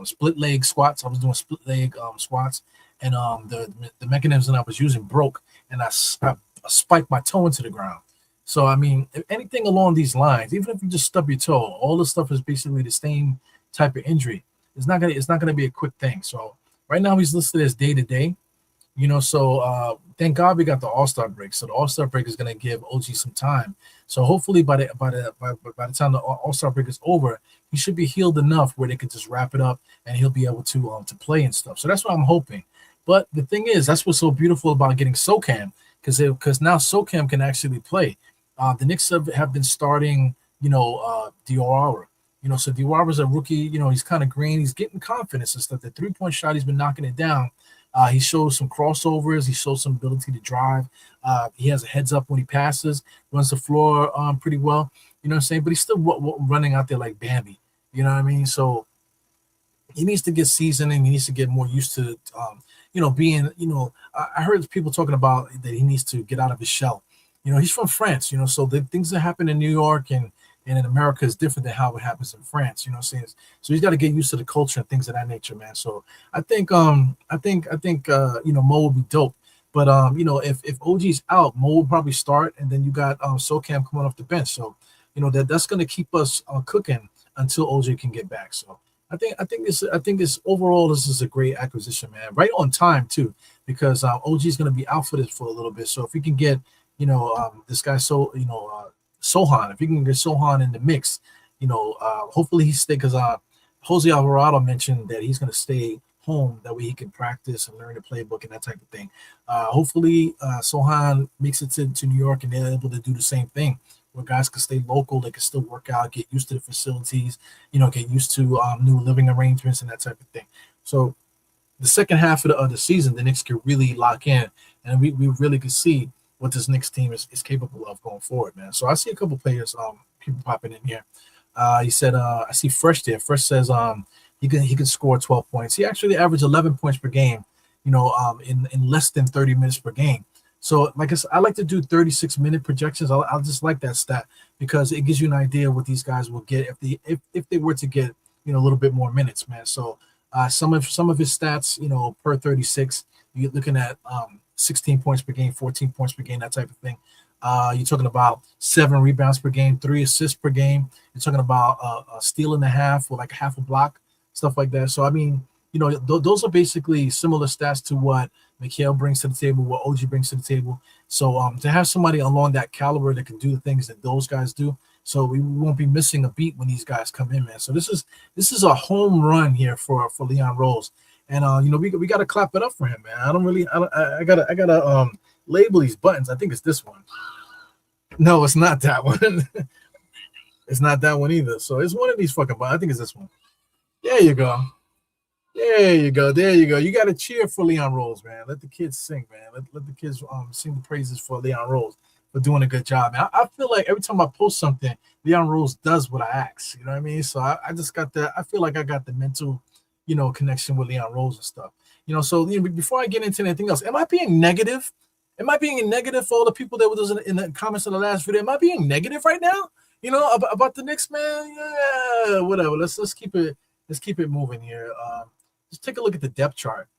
split leg squats. I was doing split leg squats, and the mechanism I was using broke, and I spiked my toe into the ground. So I mean, if anything along these lines, even if you just stub your toe, all this stuff is basically the same type of injury. It's not gonna be a quick thing. So right now he's listed as day to day. So thank God we got the All Star break. So the All Star break is going to give OG some time. So hopefully by the time the All Star break is over, he should be healed enough where they can just wrap it up and he'll be able to play and stuff. So that's what I'm hoping. But the thing is, that's what's so beautiful about getting Sochan, because now Sochan can actually play. The Knicks have been starting, Dior. So Dior was a rookie. He's kind of green. He's getting confidence and stuff. The 3-point shot, he's been knocking it down. He shows some crossovers. He shows some ability to drive. He has a heads up when he passes, runs the floor pretty well. You know what I'm saying? But he's still running out there like Bambi. You know what I mean? So he needs to get seasoning. He needs to get more used to, being, I heard people talking about that he needs to get out of his shell. He's from France, so the things that happen in New York and in America is different than how it happens in France. You know what I'm saying? So he's got to get used to the culture and things of that nature, man. So I think Mo will be dope. But if OG's out, Mo will probably start, and then you got SoCam coming off the bench. So that's going to keep us cooking until OG can get back. So I think this overall this is a great acquisition, man. Right on time too, because OG is going to be out for this for a little bit. So if we can get this guy Sohan, if you can get Sohan in the mix, hopefully he stay, because Jose Alvarado mentioned that he's going to stay home, that way he can practice and learn the playbook and that type of thing. Hopefully Sohan makes it to New York and they're able to do the same thing, where guys can stay local, they can still work out, get used to the facilities, get used to new living arrangements and that type of thing. So the second half of the season, the Knicks can really lock in, and we really could see what this Knicks team is capable of going forward, man. So I see a couple players, people popping in here. He said, I see Fresh there. Fresh says he can score 12 points. He actually averaged 11 points per game, in less than 30 minutes per game. So like I said, I like to do 36-minute projections. I'll just like that stat because it gives you an idea what these guys will get if they were to get a little bit more minutes, man. So some of his stats, per 36, you're looking at 16 points per game, 14 points per game, that type of thing. You're talking about 7 rebounds per game, 3 assists per game. You're talking about a steal and a half or like half a block, stuff like that. So I mean, those are basically similar stats to what Mikhail brings to the table, what OG brings to the table. So to have somebody along that caliber that can do the things that those guys do, so we won't be missing a beat when these guys come in, man. So this is a home run here for Leon Rose. And we got to clap it up for him, man. I gotta label these buttons. I think it's this one. No, it's not that one. It's not that one either. So it's one of these fucking buttons. I think it's this one. There you go. There you go. There you go. You got to cheer for Leon Rose, man. Let the kids sing, man. Let the kids sing the praises for Leon Rose for doing a good job, man. I feel like every time I post something, Leon Rose does what I ask. You know what I mean? So I just got that. I feel like I got the mental, connection with Leon Rose and stuff. So before I get into anything else, am I being negative? Am I being negative for all the people that were in the comments of the last video? Am I being negative right now? About the Knicks, man. Yeah, whatever. Let's keep it. Let's keep it moving here. Just take a look at the depth chart.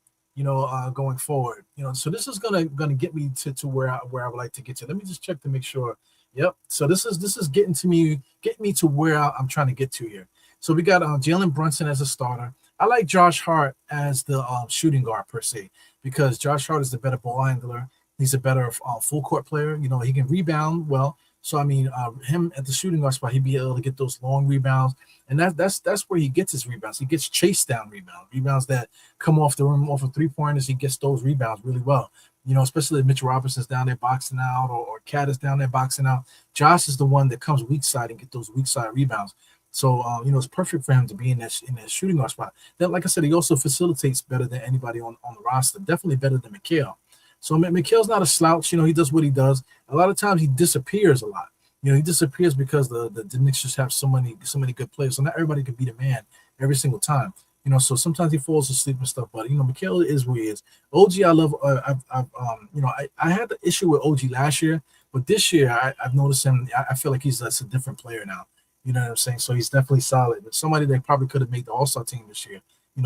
Going forward. So this is gonna get me to where I would like to get to. Let me just check to make sure. Yep. So this is getting me to where I'm trying to get to here. So we got Jalen Brunson as a starter. I like Josh Hart as the shooting guard per se, because Josh Hart is the better ball handler. He's a better full court player. He can rebound well. So I mean, him at the shooting guard spot, he'd be able to get those long rebounds, and that's where he gets his rebounds. He gets chase down rebounds that come off the rim, off of 3-pointers. He gets those rebounds really well. Especially if Mitchell Robinson's down there boxing out, or Cat is down there boxing out. Josh is the one that comes weak side and get those weak side rebounds. So it's perfect for him to be in that shooting guard spot. Then, like I said, he also facilitates better than anybody on the roster. Definitely better than Mikhail. So Mikhail's not a slouch. He does what he does. A lot of times he disappears a lot. He disappears because the Knicks just have so many good players. So not everybody can be the man every single time. So sometimes he falls asleep and stuff. But Mikhail is who he is. OG, I love. I had the issue with OG last year, but this year I've noticed him. I feel like he's a different player now. You know what I'm saying? So he's definitely solid. But somebody that probably could have made the All-Star team this year.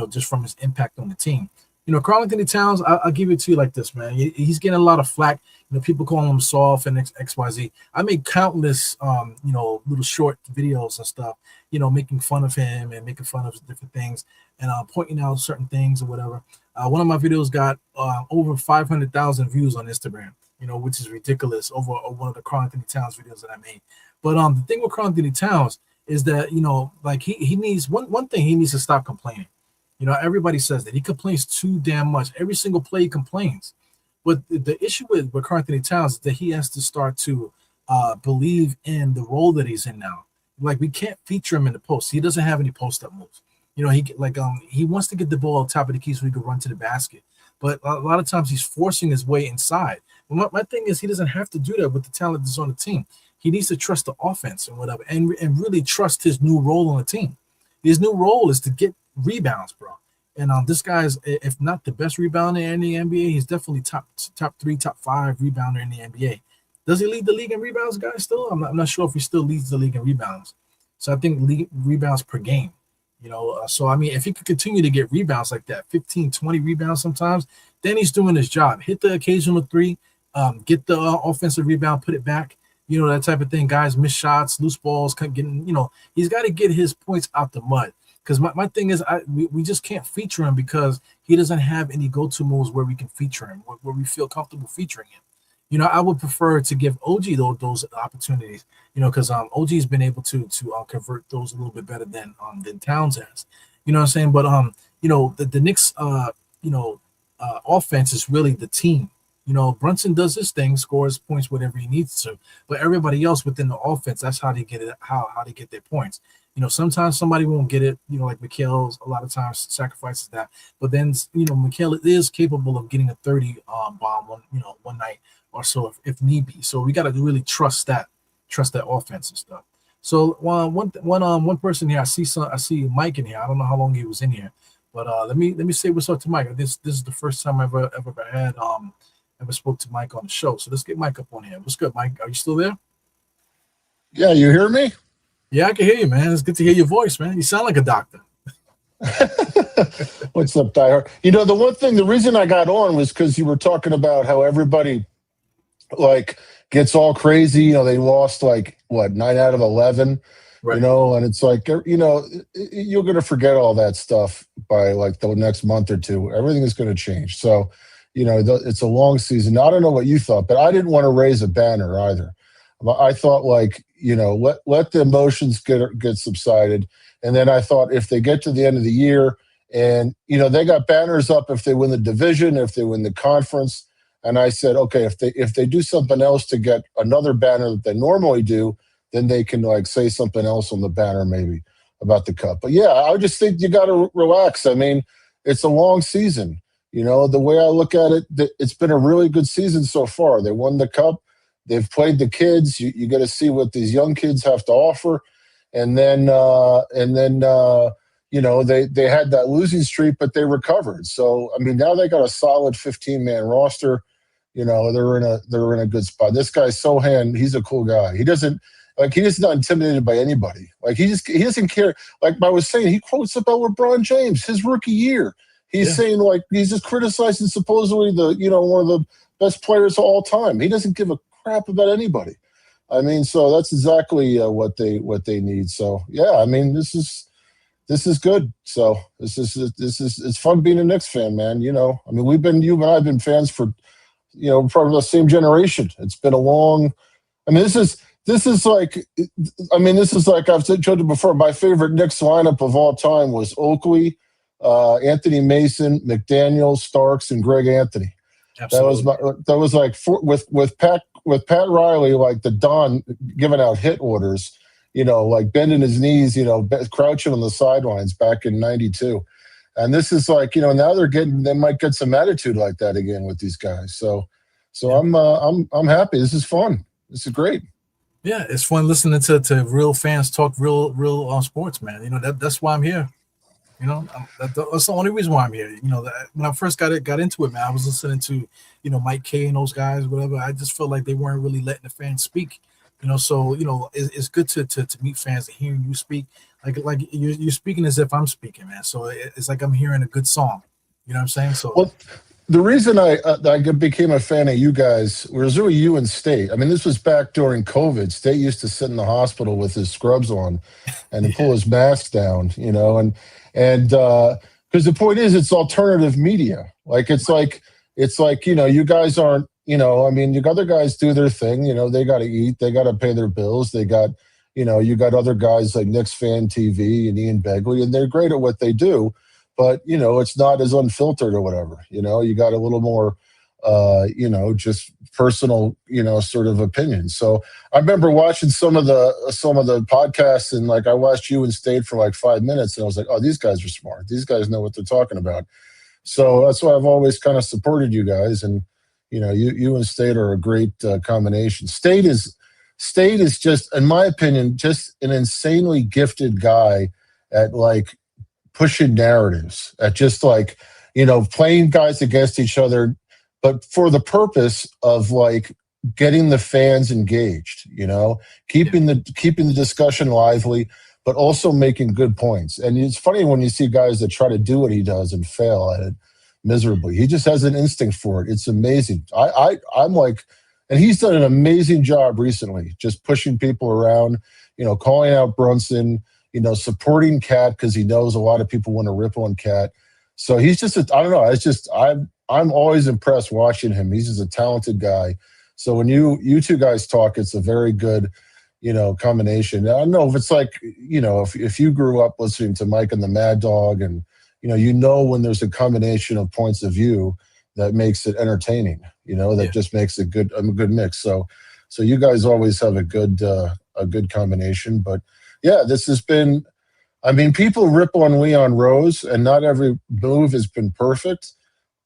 Just from his impact on the team. Karl Anthony Towns, I'll give it to you like this, man. He's getting a lot of flack. People calling him soft and XYZ. I made countless, little short videos and stuff, making fun of him and making fun of different things and pointing out certain things or whatever. One of my videos got over 500,000 views on Instagram, which is ridiculous over one of the Karl Anthony Towns videos that I made. But the thing with Karl Anthony Towns is that, like he needs one thing, he needs to stop complaining. Everybody says that he complains too damn much. Every single play he complains. But the issue with Karl Anthony Towns is that he has to start to believe in the role that he's in now. Like, we can't feature him in the post. He doesn't have any post-up moves. He wants to get the ball on top of the key so he can run to the basket. But a lot of times he's forcing his way inside. My thing is he doesn't have to do that with the talent that's on the team. He needs to trust the offense and whatever, and really trust his new role on the team. His new role is to get rebounds, bro. And this guy's, if not the best rebounder in the NBA, he's definitely top 3, top 5 rebounder in the NBA. Does he lead the league in rebounds, guys? Still, I'm not sure if he still leads the league in rebounds. So I think rebounds per game. So I mean, if he could continue to get rebounds like that, 15, 20 rebounds sometimes, then he's doing his job. Hit the occasional 3, get the offensive rebound, put it back. That type of thing. Guys miss shots, loose balls, getting. He's got to get his points out the mud. Because my thing is, we just can't feature him because he doesn't have any go-to moves where we can feature him, where we feel comfortable featuring him. I would prefer to give OG those opportunities, because OG's been able to convert those a little bit better than Towns has. You know what I'm saying? But the Knicks offense is really the team. Brunson does his thing, scores points, whatever he needs to. But everybody else within the offense, that's how they get it, how they get their points. Sometimes somebody won't get it, like Mikal a lot of times sacrifices that. But then, Mikal is capable of getting a 30 bomb one night or so if need be. So we got to really trust that offense and stuff. So one person here, I see Mike in here. I don't know how long he was in here, but let me say what's up to Mike. This is the first time I've ever had ever spoke to Mike on the show. So let's get Mike up on here. What's good, Mike? Are you still there? Yeah, you hear me? Yeah, I can hear you, man. It's good to hear your voice, man. You sound like a doctor. What's up, Diehard? The reason I got on was because you were talking about how everybody gets all crazy. They lost 9 out of 11, right. And it's you're going to forget all that stuff by the next month or two. Everything is going to change. So, it's a long season. I don't know what you thought, but I didn't want to raise a banner either. I thought let the emotions get subsided. And then I thought if they get to the end of the year and, they got banners up if they win the division, if they win the conference. And I said, okay, if they do something else to get another banner that they normally do, then they can say something else on the banner maybe about the cup. But yeah, I just think you got to relax. I mean, it's a long season. The way I look at it, it's been a really good season so far. They won the cup. They've played the kids. You got to see what these young kids have to offer, and then they had that losing streak, but they recovered. So I mean, now they got a solid 15-man roster. They're in a good spot. This guy Sohan, he's a cool guy. He's not intimidated by anybody. He doesn't care. Like I was saying, he quotes about LeBron James, his rookie year. He's saying he's just criticizing supposedly one of the best players of all time. He doesn't give a crap about anybody. I mean, so that's exactly what they need. So yeah, I mean, this is good. So this is it's fun being a Knicks fan, man. I mean, you and I have been fans for probably the same generation. It's been a long. I mean, this is like I've told you before. My favorite Knicks lineup of all time was Oakley, Anthony Mason, McDaniel, Starks, and Greg Anthony. Absolutely. That was with Pat Riley, the Don giving out hit orders, bending his knees, crouching on the sidelines back in '92. And this is now they might get some attitude like that again with these guys. So I'm happy. This is fun. This is great. Yeah, it's fun listening to real fans talk real sports, man. That's why I'm here. That's the only reason why I'm here. When I first got into it, man, I was listening to, Mike K and those guys, whatever. I just felt like they weren't really letting the fans speak. So it's good to meet fans and hearing you speak. Like you're speaking as if I'm speaking, man. So it's like I'm hearing a good song. You know what I'm saying? So Well, the reason I became a fan of you guys was really you and State. I mean, this was back during COVID. State used to sit in the hospital with his scrubs on and to pull his mask down, and because the point is, it's alternative media. Like it's like you guys aren't. I mean, you other guys do their thing. They got to eat, they got to pay their bills. They got, you got other guys like Knicks Fan TV and Ian Begley, and they're great at what they do. But, it's not as unfiltered or whatever. You got a little more, just personal, sort of opinions. So I remember watching some of the podcasts, and like I watched you and State for like 5 minutes, and I was like, oh, these guys are smart. These guys know what they're talking about. So that's why I've always kind of supported you guys. And, you and State are a great combination. State is just, in my opinion, just an insanely gifted guy at like pushing narratives, at just like, playing guys against each other, but for the purpose of like getting the fans engaged, keeping the discussion lively, but also making good points. And it's funny when you see guys that try to do what he does and fail at it miserably. He just has an instinct for it. It's amazing. I'm like, and he's done an amazing job recently, just pushing people around, calling out Brunson, supporting Cat because he knows a lot of people want to rip on Cat. So he's just, I don't know. It's just, I'm always impressed watching him. He's just a talented guy. So when you two guys talk, it's a very good, combination. I don't know if it's like, if you grew up listening to Mike and the Mad Dog, and, when there's a combination of points of view that makes it entertaining, that just makes a good mix. So you guys always have a good combination. But yeah, this has been, I mean, people rip on Leon Rose, and not every move has been perfect,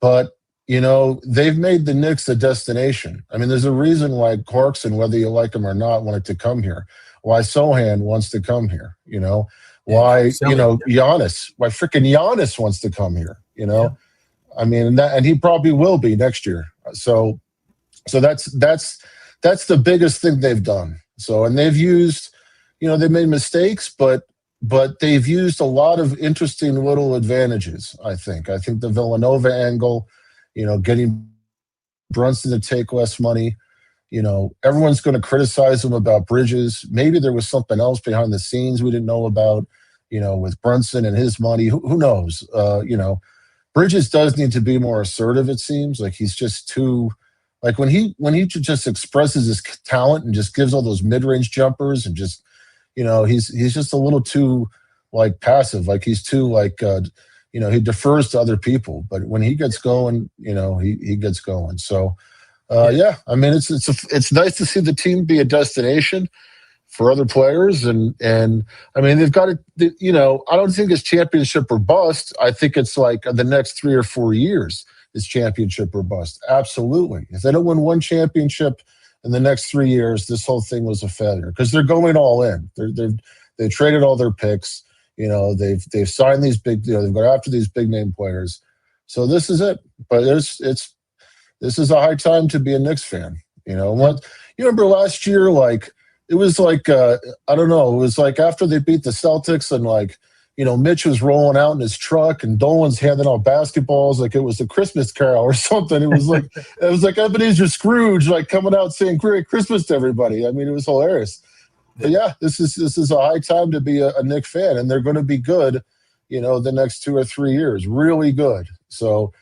but they've made the Knicks a destination. I mean, there's a reason why Clarkson, whether you like him or not, wanted to come here. Why Sohan wants to come here, why, Giannis, why freaking Giannis wants to come here, I mean, and he probably will be next year. So that's the biggest thing they've done. So, and they've used, they made mistakes, but they've used a lot of interesting little advantages, I think. I think the Villanova angle, getting Brunson to take less money, everyone's going to criticize him about Bridges. Maybe there was something else behind the scenes we didn't know about, with Brunson and his money. Who knows? Bridges does need to be more assertive, it seems. Like he's just too, like when he just expresses his talent and just gives all those mid-range jumpers and just, he's just a little too like passive. Like he's too like, he defers to other people. But when he gets going, he gets going. So, yeah, I mean, it's nice to see the team be a destination for other players. And I mean, they've got it, I don't think it's championship or bust. I think it's like the next 3 or 4 years is championship or bust. Absolutely. If they don't win one championship in the next 3 years, this whole thing was a failure because they're going all in. They traded all their picks. They've signed these big, they've got after these big name players. So this is it. But this is a high time to be a Knicks fan. What you remember last year, like it was like I don't know, it was like after they beat the Celtics and like, Mitch was rolling out in his truck and Dolan's handing out basketballs like it was a Christmas Carol or something. It was like Ebenezer Scrooge like coming out saying Merry Christmas to everybody. I mean, it was hilarious. But yeah, this is a high time to be a Knicks fan, and they're going to be good, the next 2 or 3 years, really good. So,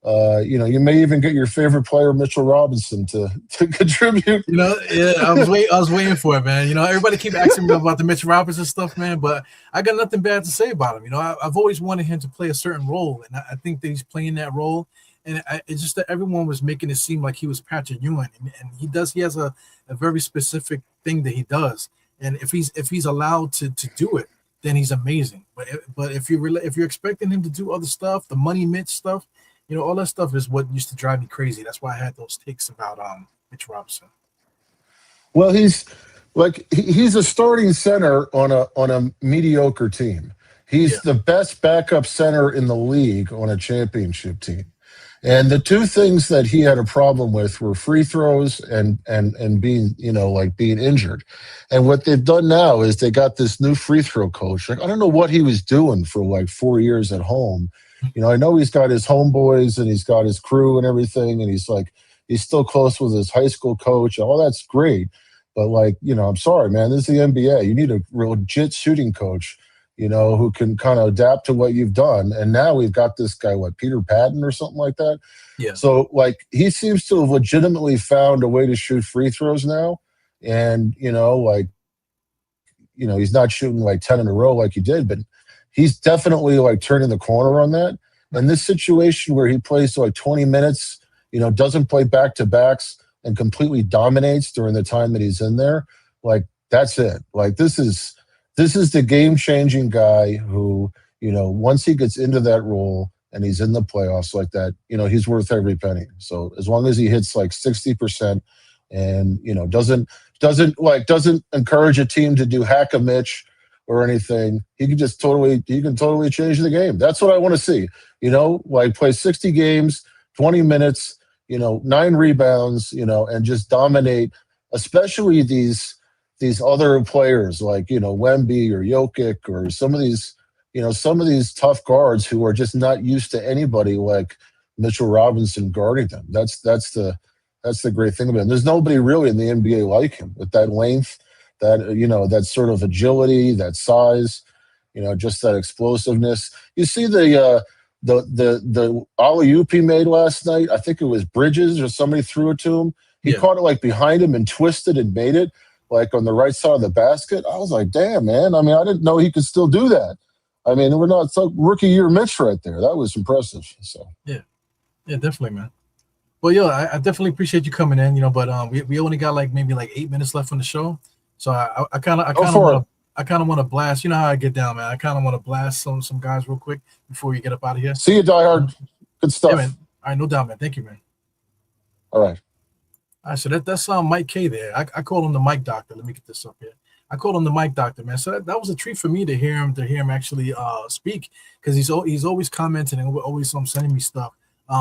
you may even get your favorite player, Mitchell Robinson, to contribute. Yeah, I was waiting for it, man. Everybody keep asking me about the Mitchell Robinson stuff, man, but I got nothing bad to say about him. I've always wanted him to play a certain role, and I think that he's playing that role. And it's just that everyone was making it seem like he was Patrick Ewing, and he has a very specific thing that he does. And if he's allowed to do it, then he's amazing. But if you're expecting him to do other stuff, the money Mitch stuff, all that stuff is what used to drive me crazy. That's why I had those takes about Mitch Robinson. Well, he's a starting center on a mediocre team. He's the best backup center in the league on a championship team. And the two things that he had a problem with were free throws and being, being injured. And what they've done now is they got this new free throw coach. Like, I don't know what he was doing for like 4 years at home. I know he's got his homeboys and he's got his crew and everything, and he's still close with his high school coach. All that's great, but I'm sorry, man. This is the NBA. You need a legit shooting coach, who can kind of adapt to what you've done. And now we've got this guy, Peter Patton or something like that. Yeah. So he seems to have legitimately found a way to shoot free throws now, and he's not shooting 10 in a row like he did, but he's definitely turning the corner on that. And this situation where he plays 20 minutes, doesn't play back-to-backs and completely dominates during the time that he's in there, that's it. This is the game-changing guy who, once he gets into that role and he's in the playoffs like that, he's worth every penny. So as long as he hits 60% and, doesn't encourage a team to do hack a Mitch or anything, he can totally change the game. That's what I want to see. Play 60 games, 20 minutes, 9 rebounds, and just dominate, especially these other players Wemby or Jokic or some of these tough guards who are just not used to anybody like Mitchell Robinson guarding them. That's the great thing about him. There's nobody really in the NBA like him with that length, that sort of agility, that size, just that explosiveness. You see the alley-oop he made last night. I think it was Bridges or somebody threw it to him. He caught it behind him and twisted and made it on the right side of the basket. I was like, damn, man. I mean, I didn't know he could still do that. I mean, we're not rookie year Mitch right there. That was impressive. So yeah, definitely, man. Well, I definitely appreciate you coming in. But we only got maybe 8 minutes left on the show, so I kind of want to blast. You know how I get down, man. I kind of want to blast some guys real quick before you get up out of here. See you, Diehard. Good stuff. Yeah, man. All right, no doubt, man. Thank you, man. All right. All right, so that's Mike K there. I call him the Mike Doctor. Let me get this up here. I called him the Mike Doctor, man. So that was a treat for me to hear him actually speak, because he's always commenting and always sending me stuff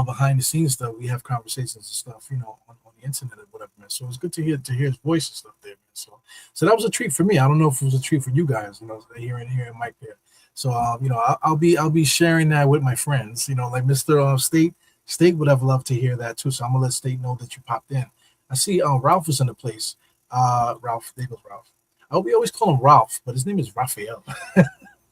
behind the scenes stuff. We have conversations and stuff, on the internet or whatever, man. So it's good to hear his voice and stuff there, man. So that was a treat for me. I don't know if it was a treat for you guys, hearing Mike there. So I'll be sharing that with my friends, like Mr. State would have loved to hear that too. So I'm gonna let State know that you popped in. I see Ralph is in the place. Ralph, there goes Ralph. We always call him Ralph, but his name is Raphael.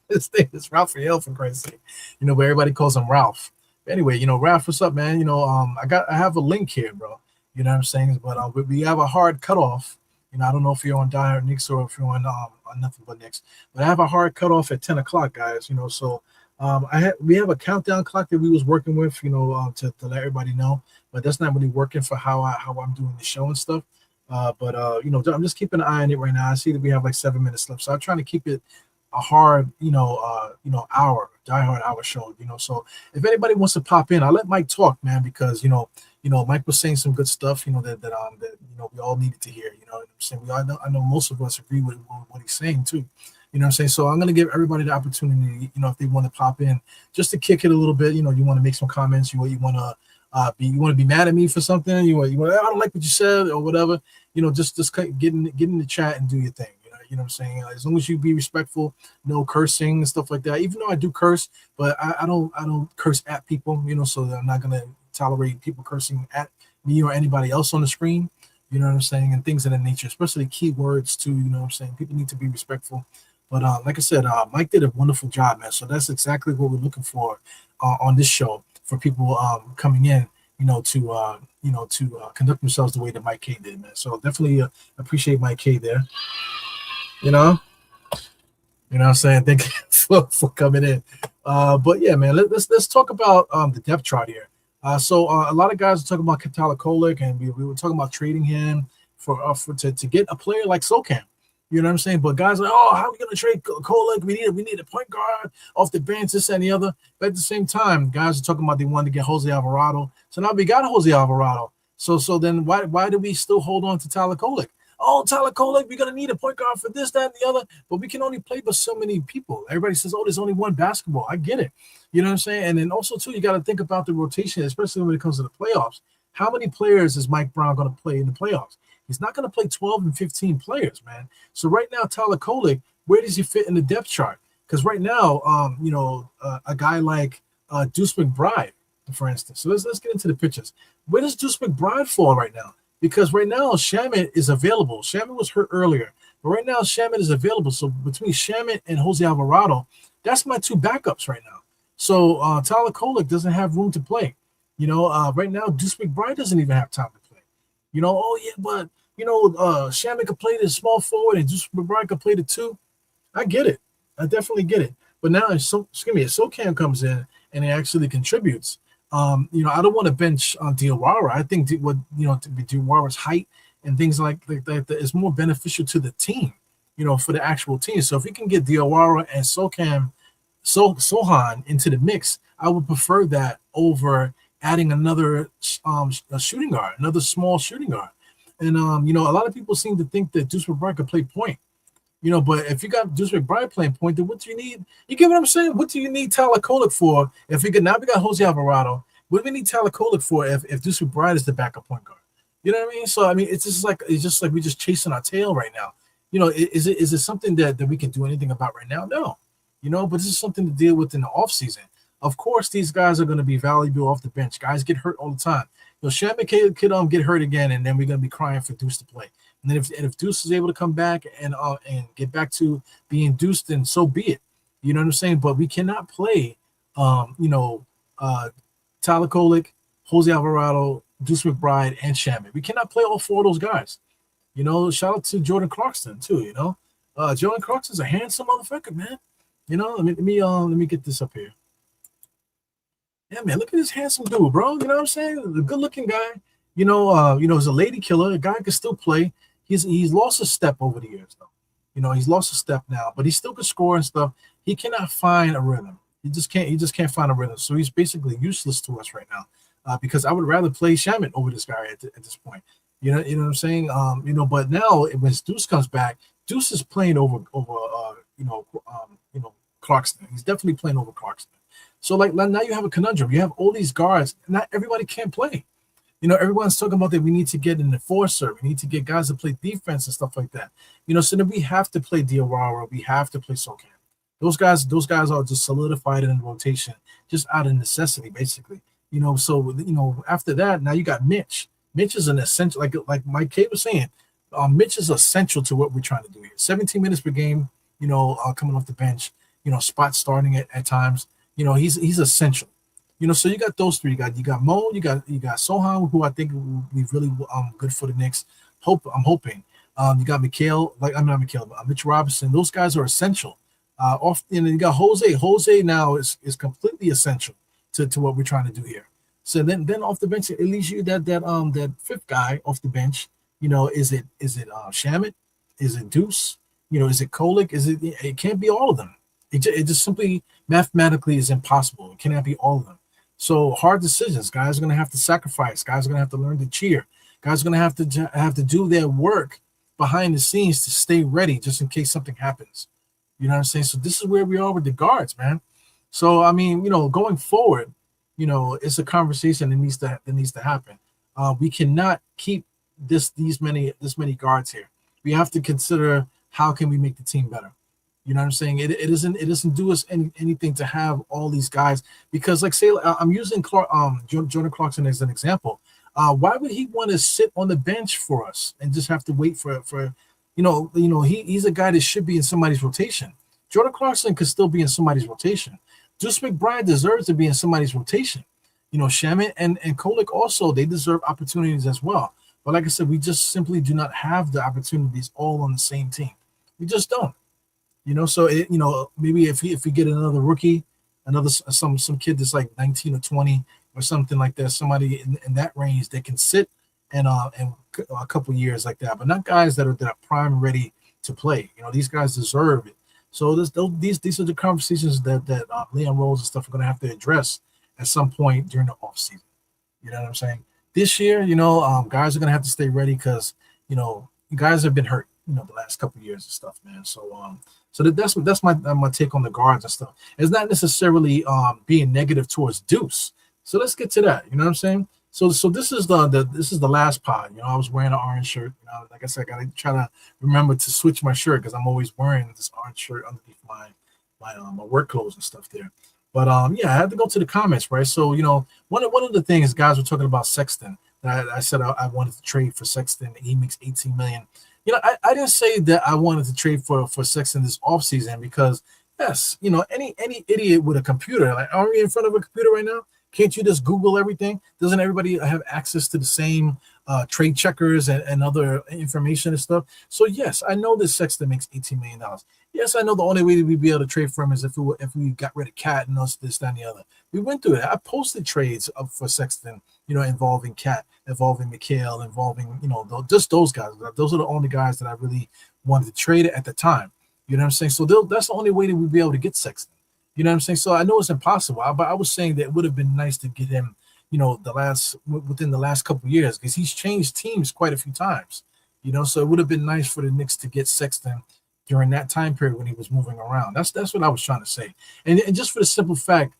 His name is Raphael, for Christ's sake. But everybody calls him Ralph. But anyway, Ralph, what's up, man? I have a link here, bro. You know what I'm saying? But we have a hard cutoff. I don't know if you're on Diehard Knicks or if you're on Nothing But Knicks. But I have a hard cutoff at 10 o'clock, guys. So we have a countdown clock that we was working with, to let everybody know. But that's not really working for how I'm doing the show and stuff. But I'm just keeping an eye on it right now. I see that we have 7 minutes left, so I'm trying to keep it a hard, hour, Diehard hour show. So if anybody wants to pop in, I'll let Mike talk, man, because Mike was saying some good stuff, that we all needed to hear. What I'm saying? I know most of us agree with what he's saying too. You know what I'm saying? So I'm gonna give everybody the opportunity, if they want to pop in, just to kick it a little bit. You want to make some comments. You want to be mad at me for something. You want I don't like what you said or whatever. Just get in the chat and do your thing. You know what I'm saying? As long as you be respectful, no cursing and stuff like that. Even though I do curse, but I don't curse at people. So I'm not gonna tolerate people cursing at me or anybody else on the screen. You know what I'm saying? And things of that nature, especially keywords too. You know what I'm saying? People need to be respectful. But like I said, Mike did a wonderful job, man. So that's exactly what we're looking for on this show, for people coming in, to conduct themselves the way that Mike K did, man. So definitely appreciate Mike K there. You know what I'm saying? Thank you for coming in. But yeah, man, let's talk about the depth chart here. So a lot of guys are talking about Kotalik, and we were talking about trading him to get a player like Sochan. You know what I'm saying? But guys are like, oh, how are we going to trade Kolek? We need a point guard off the bench, this and the other. But at the same time, guys are talking about they wanted to get Jose Alvarado. So now we got Jose Alvarado. So then why do we still hold on to Tyler Kolek? Oh, Tyler Kolek, we're going to need a point guard for this, that, and the other. But we can only play with so many people. Everybody says, oh, there's only one basketball. I get it. You know what I'm saying? And then also, too, you got to think about the rotation, especially when it comes to the playoffs. How many players is Mike Brown going to play in the playoffs? He's not going to play 12 and 15 players, man. So right now, Tyler Kolek, where does he fit in the depth chart? Because right now, a guy like Deuce McBride, for instance. So let's get into the pitchers. Where does Deuce McBride fall right now? Because right now Shamit is available. Shamit was hurt earlier, but right now Shamit is available. So between Shamit and Jose Alvarado, that's my two backups right now. So Tyler Kolek doesn't have room to play. Right now Deuce McBride doesn't even have time to play. Oh yeah, but Shamit could play the small forward and Deuce McBride could play the two. I get it. I definitely get it. But now if Sochan comes in and he actually contributes, I don't want to bench Diawara. I think Diawara's height and things like that is more beneficial to the team, for the actual team. So if we can get Diawara and Sohan into the mix, I would prefer that over adding another a shooting guard, another small shooting guard. And a lot of people seem to think that Deuce McBride could play point. But if you got Deuce McBride playing point, then what do you need? You get what I'm saying? What do you need Tyler Kolek for? We got Jose Alvarado. What do we need Tyler Kolek for if Deuce McBride is the backup point guard? You know what I mean? So it's just like we're just chasing our tail right now. Is it something that we can do anything about right now? No. But this is something to deal with in the offseason. Of course, these guys are going to be valuable off the bench. Guys get hurt all the time. Shamit could get hurt again, and then we're going to be crying for Deuce to play. And then if Deuce is able to come back and get back to being Deuce, then so be it. You know what I'm saying? But we cannot play, Tyler Kolek, Jose Alvarado, Deuce McBride, and Shamit. We cannot play all four of those guys. Shout out to Jordan Clarkson too. Jordan Clarkson's a handsome motherfucker, man. Let me get this up here. Yeah, man, look at this handsome dude, bro. You know what I'm saying? The good-looking guy. He's a lady killer. A guy can still play. He's lost a step over the years, though. He's lost a step now, but he still can score and stuff. He cannot find a rhythm. He just can't find a rhythm. So he's basically useless to us right now. Because I would rather play Shamit over this guy at this point. You know what I'm saying? But now when Deuce comes back, Deuce is playing over Clarkson. He's definitely playing over Clarkson. So now you have a conundrum. You have all these guards. Not everybody can play. Everyone's talking about that we need to get an enforcer. We need to get guys to play defense and stuff like that. So then we have to play Diawara. We have to play Sochan. Those guys are just solidified in the rotation, just out of necessity, basically. So after that, now you got Mitch. Mitch is an essential, like Mike K was saying. Mitch is essential to what we're trying to do here. 17 minutes per game. Coming off the bench. Spot starting at times. He's essential. So you got those three. You got Mo, you got Sohan, who I think will be really good for the Knicks. I'm hoping. You got Mitch Robinson. Those guys are essential. You got Jose. Jose now is completely essential to what we're trying to do here. So then off the bench, at least you that fifth guy off the bench. Is it Shamit? Is it Deuce? Is it Kolek? It can't be all of them. It just simply mathematically is impossible. It cannot be all of them. So hard decisions. Guys are going to have to sacrifice. Guys are going to have to learn to cheer. Guys are going to have to do their work behind the scenes to stay ready just in case something happens. You know what I'm saying? So this is where we are with the guards, man. So going forward, it's a conversation that needs to happen. We cannot keep this many guards here. We have to consider how can we make the team better. You know what I'm saying? It doesn't do us anything to have all these guys because, I'm using Jordan Clarkson as an example. Why would he want to sit on the bench for us and just have to wait for he's a guy that should be in somebody's rotation. Jordan Clarkson could still be in somebody's rotation. Deuce McBride deserves to be in somebody's rotation. Shamit and Kolek also, they deserve opportunities as well. But like I said, we just simply do not have the opportunities all on the same team. We just don't. So maybe if we get another rookie, some kid that's like 19 or 20 or something like that, somebody in that range that can sit and a couple years like that, but not guys that are prime and ready to play. These guys deserve it. So these are the conversations that Leon Rose and stuff are going to have to address at some point during the offseason. You know what I'm saying? This year, guys are going to have to stay ready because guys have been hurt. The last couple of years and stuff, man. So that's my take on the guards and stuff. It's not necessarily being negative towards Deuce. So let's get to that. You know what I'm saying? So this is the last pod. I was wearing an orange shirt. Like I said, I gotta try to remember to switch my shirt because I'm always wearing this orange shirt underneath my work clothes and stuff there. But yeah, I had to go to the comments, right? So one of the things guys were talking about Sexton. That I said I wanted to trade for Sexton. He makes 18 million. I didn't say that I wanted to trade for Sexton this offseason because yes, any idiot with a computer, like are we in front of a computer right now? Can't you just Google everything? Doesn't everybody have access to the same trade checkers and other information and stuff? So yes, I know that Sexton makes $18 million. Yes, I know the only way that we'd be able to trade for him is if we got rid of Cat and us, this, that, and the other. We went through that. I posted trades up for Sexton, involving Cat, involving McHale, involving, just those guys. Those are the only guys that I really wanted to trade at the time. You know what I'm saying? So that's the only way that we'd be able to get Sexton. You know what I'm saying? So I know it's impossible, but I was saying that it would have been nice to get him, within the last couple of years, because he's changed teams quite a few times. So it would have been nice for the Knicks to get Sexton during that time period when he was moving around. That's what I was trying to say. And just for the simple fact,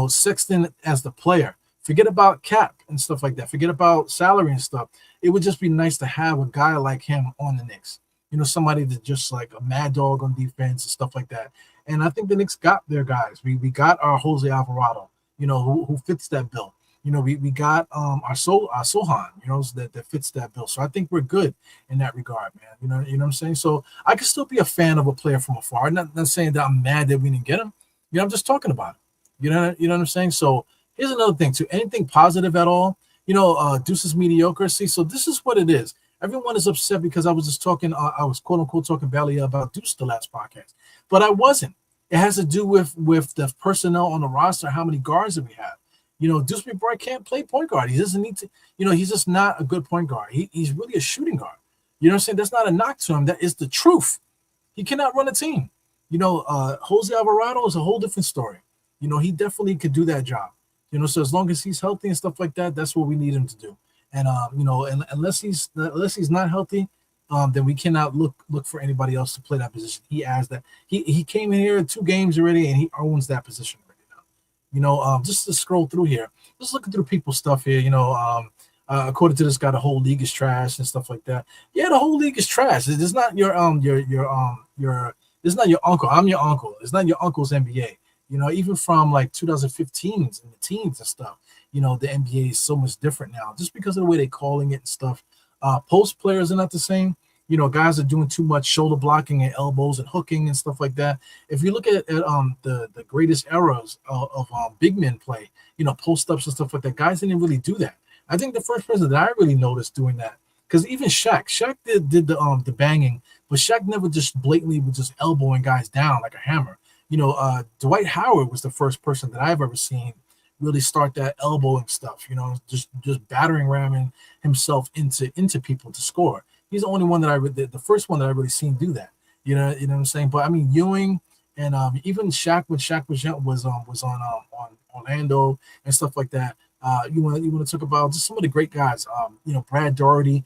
Sexton as the player, forget about cap and stuff like that. Forget about salary and stuff. It would just be nice to have a guy like him on the Knicks. Somebody that's just like a mad dog on defense and stuff like that. And I think the Knicks got their guys. We got our Jose Alvarado, who fits that bill. We got our Sohan, that fits that bill. So I think we're good in that regard, man. You know what I'm saying? So I can still be a fan of a player from afar. Not saying that I'm mad that we didn't get him. I'm just talking about it. You know what I'm saying? So here's another thing too. Anything positive at all? Deuce's mediocre. See, so this is what it is. Everyone is upset because I was just talking. I was quote unquote talking badly about Deuce the last podcast, but I wasn't. It has to do with the personnel on the roster, how many guards that we have. Deuce McBride can't play point guard. He doesn't need to. He's just not a good point guard. He's really a shooting guard. You know what I'm saying? That's not a knock to him. That is the truth. He cannot run a team. Jose Alvarado is a whole different story. He definitely could do that job. So as long as he's healthy and stuff like that, that's what we need him to do. And and unless he's not healthy, then we cannot look for anybody else to play that position. He has that. He came in here 2 games already, and he owns that position already now. Just to scroll through here, just looking through people's stuff here. According to this guy, the whole league is trash and stuff like that. Yeah, the whole league is trash. It's not your it's not your uncle. I'm your uncle. It's not your uncle's NBA. Even from like 2015s and the teens and stuff. The NBA is so much different now, just because of the way they're calling it and stuff. Post players are not the same. Guys are doing too much shoulder blocking and elbows and hooking and stuff like that. If you look at the greatest eras of big men play, post ups and stuff like that, guys didn't really do that. I think the first person that I really noticed doing that, because even Shaq did the banging, but Shaq never just blatantly was just elbowing guys down like a hammer. Dwight Howard was the first person that I've ever seen really start that elbowing stuff, just battering ramming himself into people to score. He's the only one that the first one that I really seen do that. You know what I'm saying? But I mean Ewing and even Shaq when Shaq was young was on Orlando and stuff like that. You want to talk about just some of the great guys, Brad Daugherty,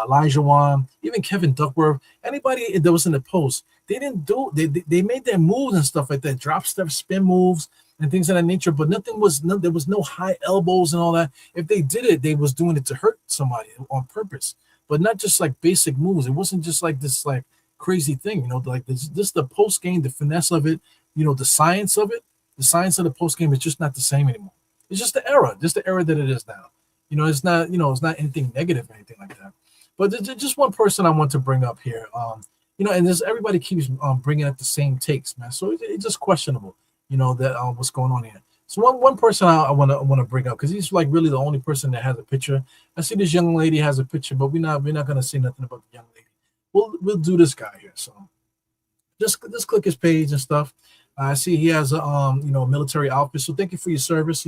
Elijah Wan, even Kevin Duckworth, anybody that was in the post, they made their moves and stuff like that, drop step spin moves and things of that nature, but there was no high elbows and all that. If they did it, they was doing it to hurt somebody on purpose, but not just like basic moves. It wasn't just like this like crazy thing, like this the post game, the finesse of it, the science of it, the science of the post game is just not the same anymore. It's just the era that it is now. It's not anything negative or anything like that. But there's just one person I want to bring up here. And there's everybody keeps bringing up the same takes, man. So it's just questionable, that what's going on here. So one person I want to bring up, because he's like really the only person that has a picture. I see this young lady has a picture, but we're not gonna say nothing about the young lady. We'll do this guy here. So just click his page and stuff. I see he has a military outfit. So thank you for your service.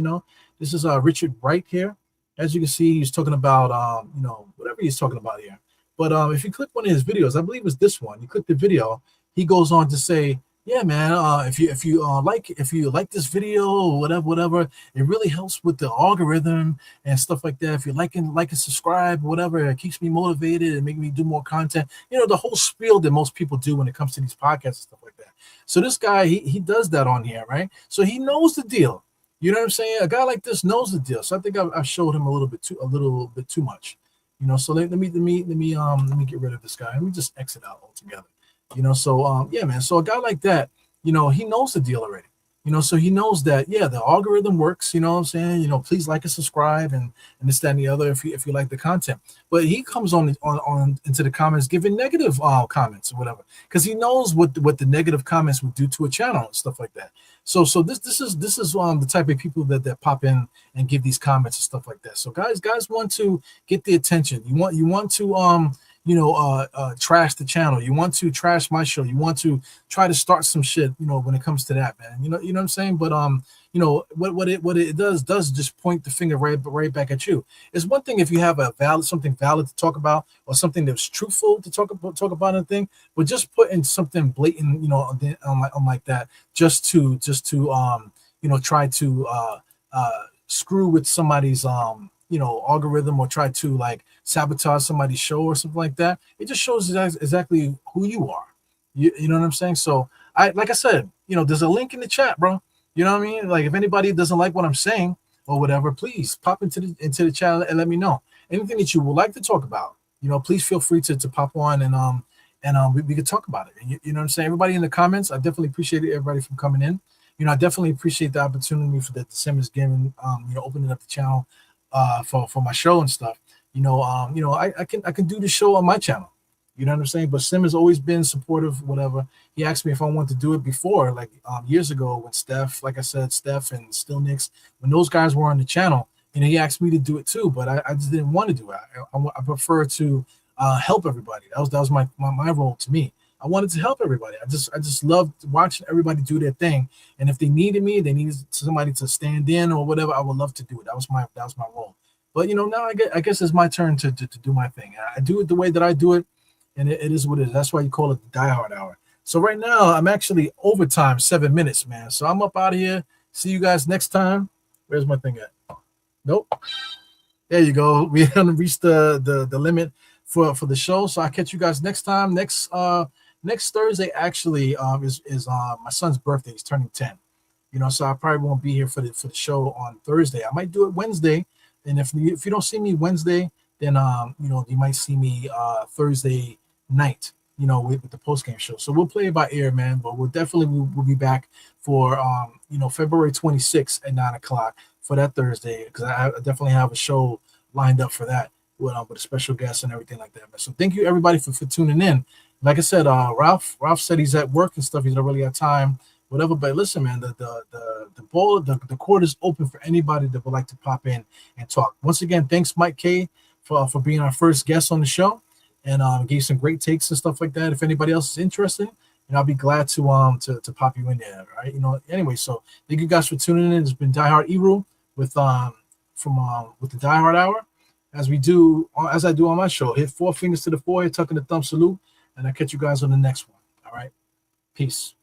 This is Richard Wright here. As you can see, he's talking about whatever he's talking about here. But if you click one of his videos, I believe it's this one. You click the video, he goes on to say, yeah, man, if you like this video or whatever, it really helps with the algorithm and stuff like that. If you like and subscribe, whatever, it keeps me motivated and make me do more content. The whole spiel that most people do when it comes to these podcasts and stuff like that. So this guy, he does that on here, right? So he knows the deal. You know what I'm saying? A guy like this knows the deal. So I think I showed him a little bit too much. So let me get rid of this guy. Let me just exit out altogether. So yeah, man. So a guy like that, he knows the deal already. So he knows that, yeah, the algorithm works, you know what I'm saying? Please like and subscribe and this, that, and the other if you like the content. But he comes on into the comments giving negative comments or whatever, because he knows what the negative comments would do to a channel and stuff like that. So this is the type of people that pop in and give these comments and stuff like that. So guys want to get the attention. You want to trash the channel. You want to trash my show. You want to try to start some shit, when it comes to that, man. You know what I'm saying? But what it does just point the finger right back at you. It's one thing if you have something valid to talk about, or something that's truthful to talk about a thing, but just put in something blatant, on like that, just to try to screw with somebody's algorithm, or try to like sabotage somebody's show or something like that. It just shows exactly who you are. You know what I'm saying? So like I said, there's a link in the chat, bro. You know what I mean? Like, if anybody doesn't like what I'm saying or whatever, please pop into the chat and let me know. Anything that you would like to talk about, please feel free to pop on and we could talk about it. You know what I'm saying? Everybody in the comments, I definitely appreciate everybody from coming in. I definitely appreciate the opportunity for that the Sim is giving, opening up the channel for my show and stuff. I can do the show on my channel. You know what I'm saying? But Sim has always been supportive, whatever. He asked me if I wanted to do it before, like years ago when Steph, like I said, Steph and Still Knicks, when those guys were on the channel, he asked me to do it too, but I just didn't want to do it. I prefer to help everybody. That was my role to me. I wanted to help everybody. I just loved watching everybody do their thing. And if they needed me, they needed somebody to stand in or whatever, I would love to do it. That was my role. But now I guess it's my turn to do my thing. I do it the way that I do it. And it is what it is. That's why you call it the Diehard Hour. So right now, I'm actually overtime, 7 minutes, man. So I'm up out of here. See you guys next time. Where's my thing at? Nope. There you go. We haven't reached the limit for the show. So I'll catch you guys next time. Next Thursday actually is my son's birthday. He's turning 10. So I probably won't be here for the show on Thursday. I might do it Wednesday. And if you don't see me Wednesday, then you might see me Thursday night, with the post game show. So we'll play it by ear, man. But we'll be back for February 26th at 9:00 for that Thursday, because I definitely have a show lined up for that with a special guest and everything like that, man. So thank you everybody for tuning in. Like I said, Ralph said he's at work and stuff. He don't really have time, whatever. But listen, man, the court is open for anybody that would like to pop in and talk. Once again, thanks Mike K for being our first guest on the show, and gave some great takes and stuff like that. If anybody else is interested, I'll be glad to pop you in there. All right, anyway. So thank you guys for tuning in. It's been Diehard Eru with the Diehard Hour, as I do on my show. Hit 4 fingers to the forehead, tucking the thumb salute, and I'll catch you guys on the next one. All right, peace.